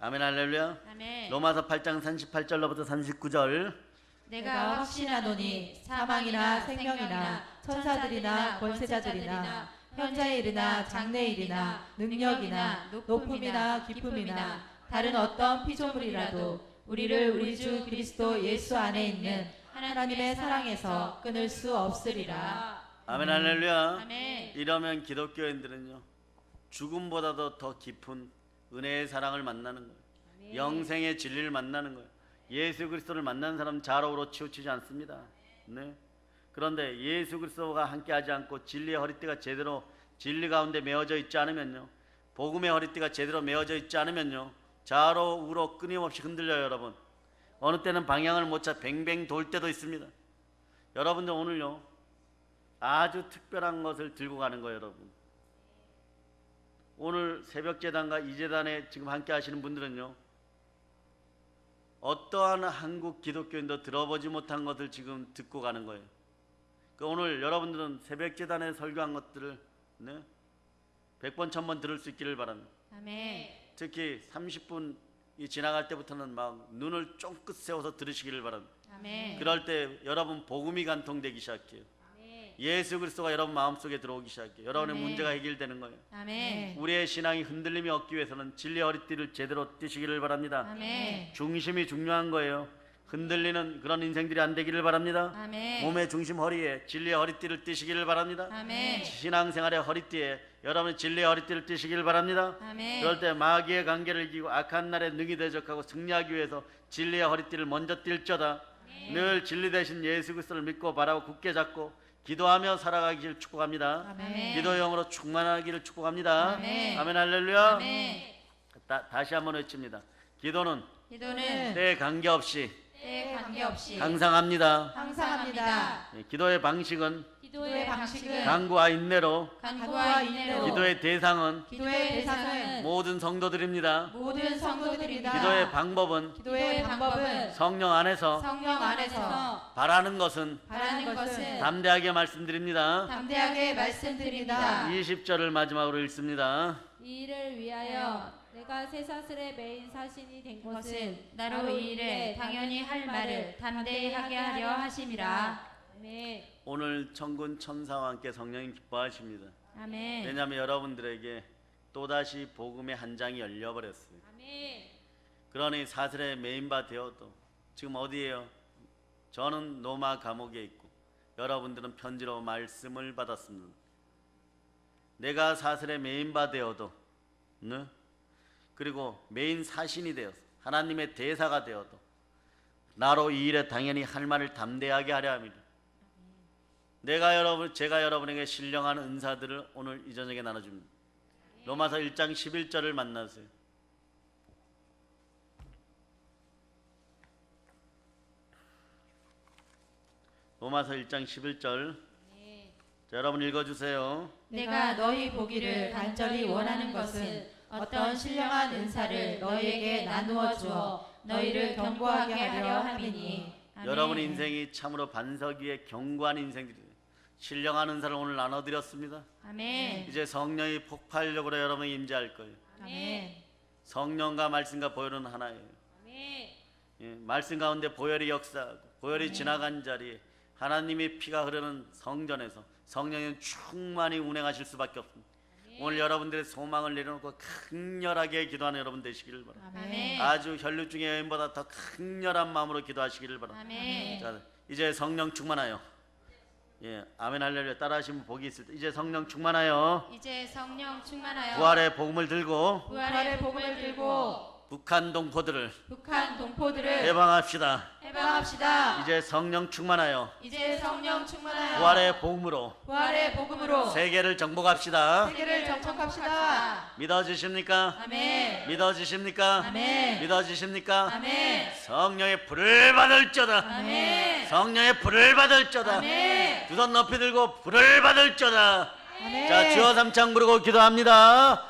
아멘 할렐루야. 아멘. 로마서 8장 38절로부터 39절. 내가 확신하노니 사망이나 생명이나 천사들이나 권세자들이나 현자의 일이나 장래의 일이나 능력이나 높음이나 깊음이나 다른 어떤 피조물이라도 우리를 우리 주 그리스도 예수 안에 있는 하나님의 사랑에서 끊을 수 없으리라. 아멘 할렐루야. 아멘. 이러면 기독교인들은요 죽음보다도 더 깊은 은혜의 사랑을 만나는 거예요. 영생의 진리를 만나는 거예요. 예수 그리스도를 만난 사람 좌로우로 치우치지 않습니다. 네. 그런데 예수 그리스도가 함께하지 않고 진리의 허리띠가 제대로 진리 가운데 메어져 있지 않으면요, 복음의 허리띠가 제대로 메어져 있지 않으면요, 좌로 우로 끊임없이 흔들려요. 여러분, 어느 때는 방향을 못 찾아 뱅뱅 돌 때도 있습니다. 여러분들 오늘요 아주 특별한 것을 들고 가는 거예요. 여러분, 오늘 새벽재단과 이재단에 지금 함께 하시는 분들은요 어떠한 한국 기독교인도 들어보지 못한 것을 지금 듣고 가는 거예요. 그러니까 오늘 여러분들은 새벽재단에 설교한 것들을 100번 1000번 들을 수 있기를 바랍니다. 아멘. 특히 30분이 지나갈 때부터는 막 눈을 쫑긋 세워서 들으시기를 바랍니다. 아멘. 그럴 때 여러분 복음이 간통되기 시작해요. 예수 그리스도가 여러분 마음속에 들어오기 시작해요. 여러분의 아멘. 문제가 해결되는 거예요. 아멘. 우리의 신앙이 흔들림이 없기 위해서는 진리의 허리띠를 제대로 띠시기를 바랍니다. 아멘. 중심이 중요한 거예요. 흔들리는 그런 인생들이 안 되기를 바랍니다. 아멘. 몸의 중심 허리에 진리의 허리띠를 띠시기를 바랍니다. 아멘. 신앙생활의 허리띠에 여러분의 진리의 허리띠를 띠시기를 바랍니다. 아멘. 그럴 때 마귀의 관계를 이기고 악한 날에 능히 대적하고 승리하기 위해서 진리의 허리띠를 먼저 띨저다. 늘 진리 대신 예수 그리스도를 믿고 바라고 굳게 잡고 기도하며 살아가기를 축복합니다. 아멘. 기도의 영으로 충만하기를 축복합니다. 아멘. 아멘 할렐루야. 아멘. 다시 한번 외칩니다. 기도는 기도는 때에 관계없이 때에 관계없이 항상 합니다. 항상 합니다. 기도의 방식은 기도의 방식은 간구와 인내로, 간구와 인내로 기도의 대상은 기도의 대상은 모든 성도들입니다. 모든 성도들이다. 기도의 방법은 기도의 방법은 성령 안에서 성령 안에서 바라는 것은 바라는 것은 담대하게 말씀드립니다. 담대하게 말씀드립니다. 20절을 마지막으로 읽습니다. 이 일을 위하여 내가 쇠사슬의 메인 사신이 된 것은 것은 나로 이 일에 당연히 할 말을 담대히 하게 하려 하심이라. 아멘. 오늘 천군 천사와 함께 성령이 기뻐하십니다. 아멘. 왜냐하면 여러분들에게 또다시 복음의 한 장이 열려버렸어요. 아멘. 그러니 사슬의 메인바 되어도 지금 어디에요? 저는 로마 감옥에 있고 여러분들은 편지로 말씀을 받았습니다. 내가 사슬의 메인바 되어도 그리고 메인 사신이 되어서 하나님의 대사가 되어도 나로 이 일에 당연히 할 말을 담대하게 하려 합니다. 제가 여러분에게 신령한 은사들을 오늘 이 저녁에 나눠줍니다. 로마서 1장 11절을 만나세요. 로마서 1장 11절. 자, 여러분 읽어주세요. 내가 너희 보기를 간절히 원하는 것은 어떤 신령한 은사를 너희에게 나누어 주어 너희를 견고하게 하려 함이니. 아멘. 여러분 인생이 참으로 반석 위에 견고한 인생들이에요. 신령한 은사를 오늘 나눠드렸습니다. 아멘. 이제 성령이 폭발력으로 여러분이 임재할 거예요. 아멘. 성령과 말씀과 보혈은 하나예요. 아멘. 예, 말씀 가운데 보혈이 역사하고 보혈이 지나간 자리에 하나님의 피가 흐르는 성전에서 성령은 충만히 운행하실 수밖에 없습니다. 오늘 여러분들의 소망을 내려놓고 강렬하게 기도하는 여러분 되시기를 바랍니다. 아멘. 아주 혈류중의 여인보다 더 강렬한 마음으로 기도하시기를 바랍니다. 아멘. 자, 이제 성령 충만하여. 예, 아멘 할렐루야. 따라하시면 복이 있을 때 이제 성령 충만하여 이제 성령 충만하여 부활의 복음을 들고 부활의 복음을 들고 북한 동포들을 북한 동포들을 해방합시다. 해방합시다. 이제 성령 충만하여 이제 성령 충만하여 부활의 복음으로 부활의 복음으로 세계를 정복합시다. 세계를 정복합시다. 믿어지십니까? 아멘. 믿어지십니까? 아멘. 믿어지십니까? 아멘. 성령의 불을 받을저다. 아멘. 성령의 불을 받을저다. 아멘. 두 손 높이 들고 불을 받을저다. 아멘. 자, 주여 삼창 부르고 기도합니다.